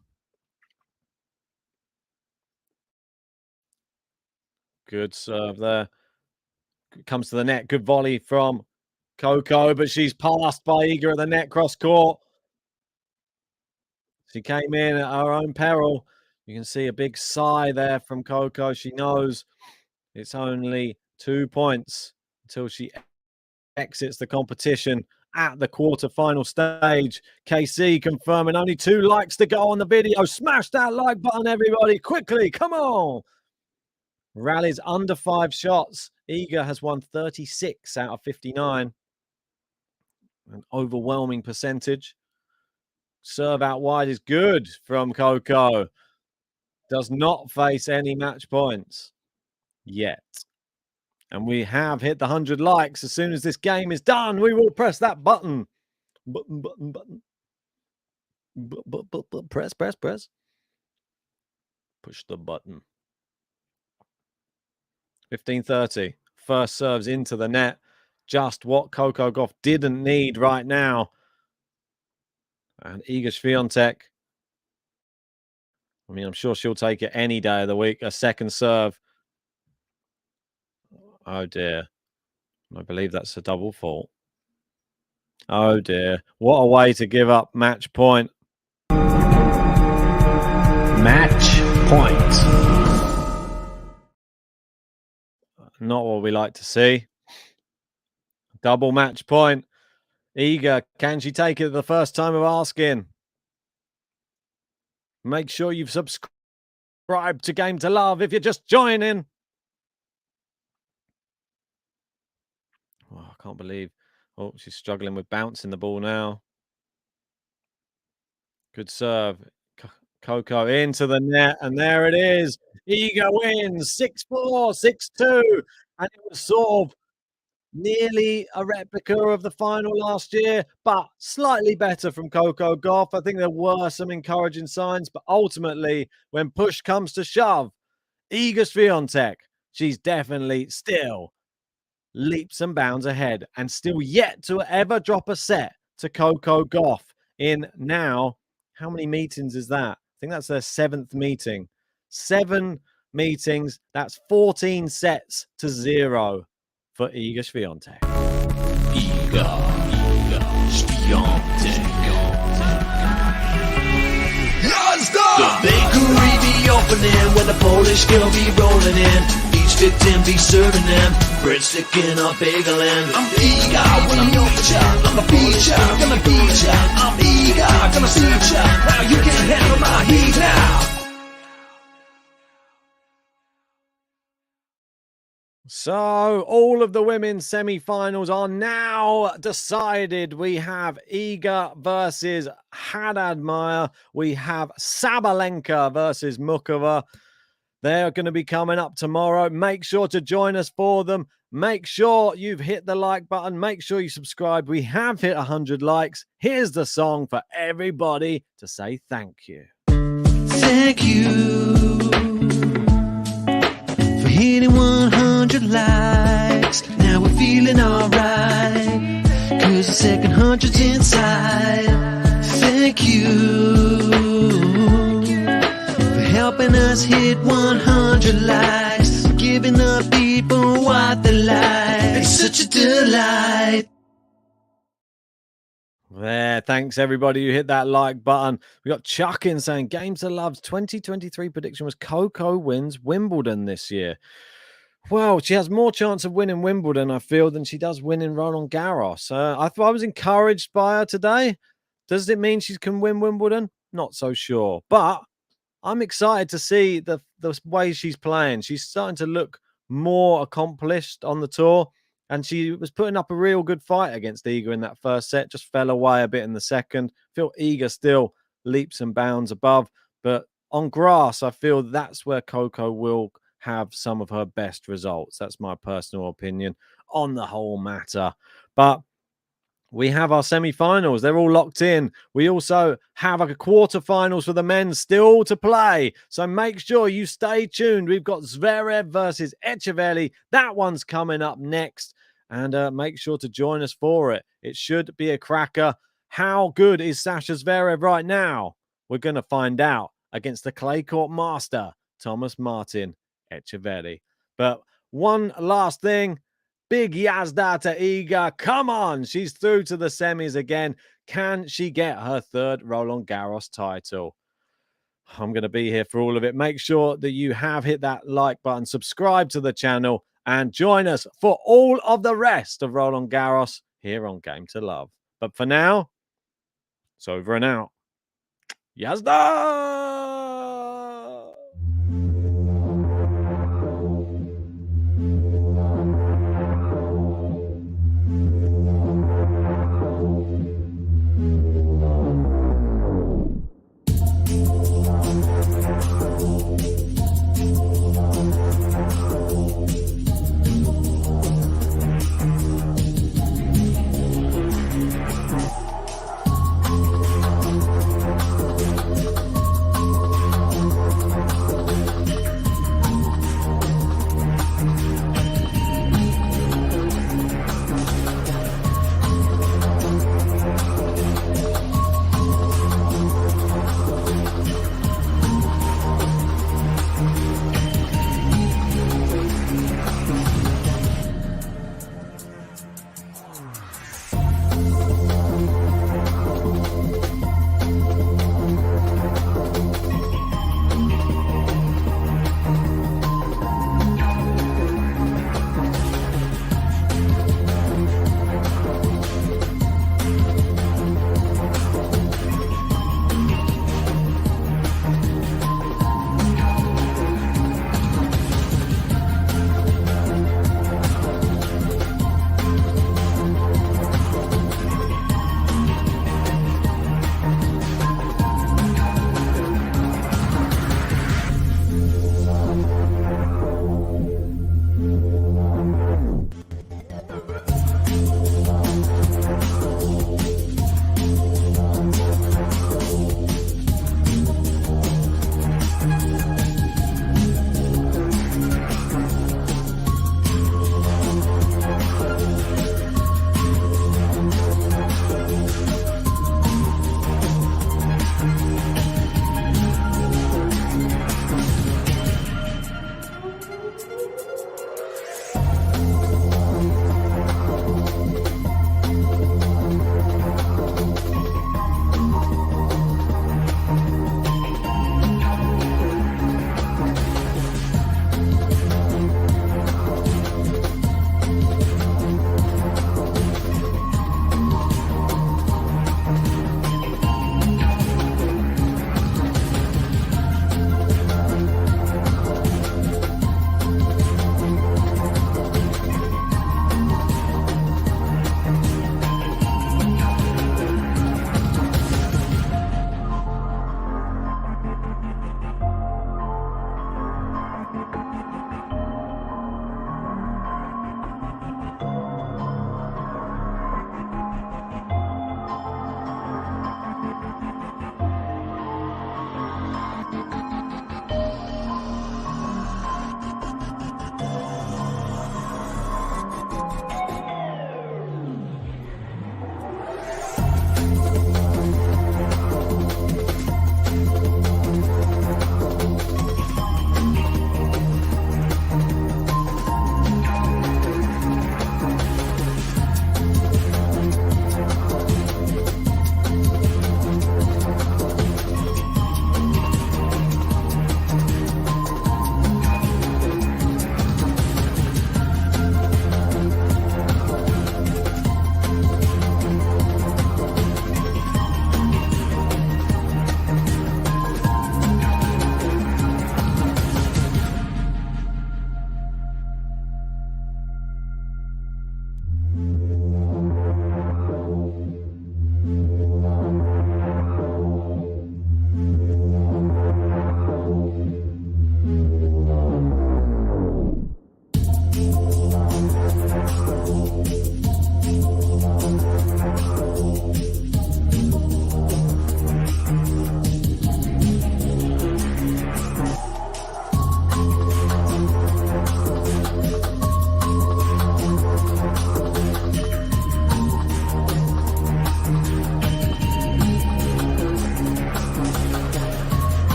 Good serve there. Comes to the net. Good volley from Coco, but she's passed by Iga at the net cross court. She came in at her own peril. You can see a big sigh there from Coco. She knows it's only 2 points until she exits the competition at the quarterfinal stage. KC confirming only 2 likes to go on the video. Smash that like button, everybody. Quickly, come on. Rallies under 5 shots. Iga has won 36 out of 59. An overwhelming percentage. Serve out wide is good from Coco. Does not face any match points yet. And we have hit the 100 likes. As soon as this game is done, we will press that button. Button. Press. Push the button. 15:30. First serves into the net. Just what Coco Gauff didn't need right now. And Iga SWIATEK. I mean, I'm sure she'll take it any day of the week. A second serve. Oh, dear. I believe that's a double fault. Oh, dear. What a way to give up match point. Match point. Not what we like to see. Double match point. Iga, can she take it the first time of asking? Make sure you've subscribed to Game to Love if you're just joining. Oh, I can't believe. Oh, she's struggling with bouncing the ball now. Good serve. Coco into the net, and there it is. Iga wins 6-4, 6-2, and it was sort of nearly a replica of the final last year, but slightly better from Coco Gauff. I think there were some encouraging signs, but ultimately, when push comes to shove, Iga SWIATEK, she's definitely still leaps and bounds ahead and still yet to ever drop a set to Coco Gauff in now. How many meetings is that? I think that's their 7th meeting. 7 meetings. That's 14 sets to 0 for Iga SWIATEK. Iga SWIATEK. The bakery be opening when the Polish girl be rolling in. Each victim be serving them breadstick in a bagel and I'm eager when I'm your child. I'm a feature, gonna beat ya. I'm eager, gonna see ya. Now you can handle my heat now. So, all of the women's semi-finals are now decided. We have Iga versus Haddad-Maia. We have Sabalenka versus Mukova. They're going to be coming up tomorrow. Make sure to join us for them. Make sure you've hit the like button. Make sure you subscribe. We have hit 100 likes. Here's the song for everybody to say thank you. Thank you for hitting 100 likes. Now we're feeling alright, 'cause the second 100's inside. Thank you for helping us hit 100 likes, for giving the people what they like. It's such a delight. There, thanks everybody who hit that like button. We got Chuck in saying Games of Love's 2023 prediction was Coco wins Wimbledon this year. Well, she has more chance of winning Wimbledon, I feel, than she does winning Roland Garros. I was encouraged by her today. Does it mean she can win Wimbledon? Not so sure. But I'm excited to see the way she's playing. She's starting to look more accomplished on the tour. And she was putting up a real good fight against Iga in that first set. Just fell away a bit in the second. I feel Iga still leaps and bounds above. But on grass, I feel that's where Coco will have some of her best results. That's my personal opinion on the whole matter. But we have our semi-finals. They're all locked in. We also have a quarterfinals for the men still to play. So make sure you stay tuned. We've got Zverev versus Echeverry. That one's coming up next. And make sure to join us for it. It should be a cracker. How good is Sasha Zverev right now? We're going to find out against the clay court master, Thomas Martin Echeverry. But one last thing. Big Yazda to Iga. Come on. She's through to the semis again. Can she get her third Roland Garros title? I'm going to be here for all of it. Make sure that you have hit that like button, subscribe to the channel, and join us for all of the rest of Roland Garros here on Game to Love. But for now, it's over and out. Yazda!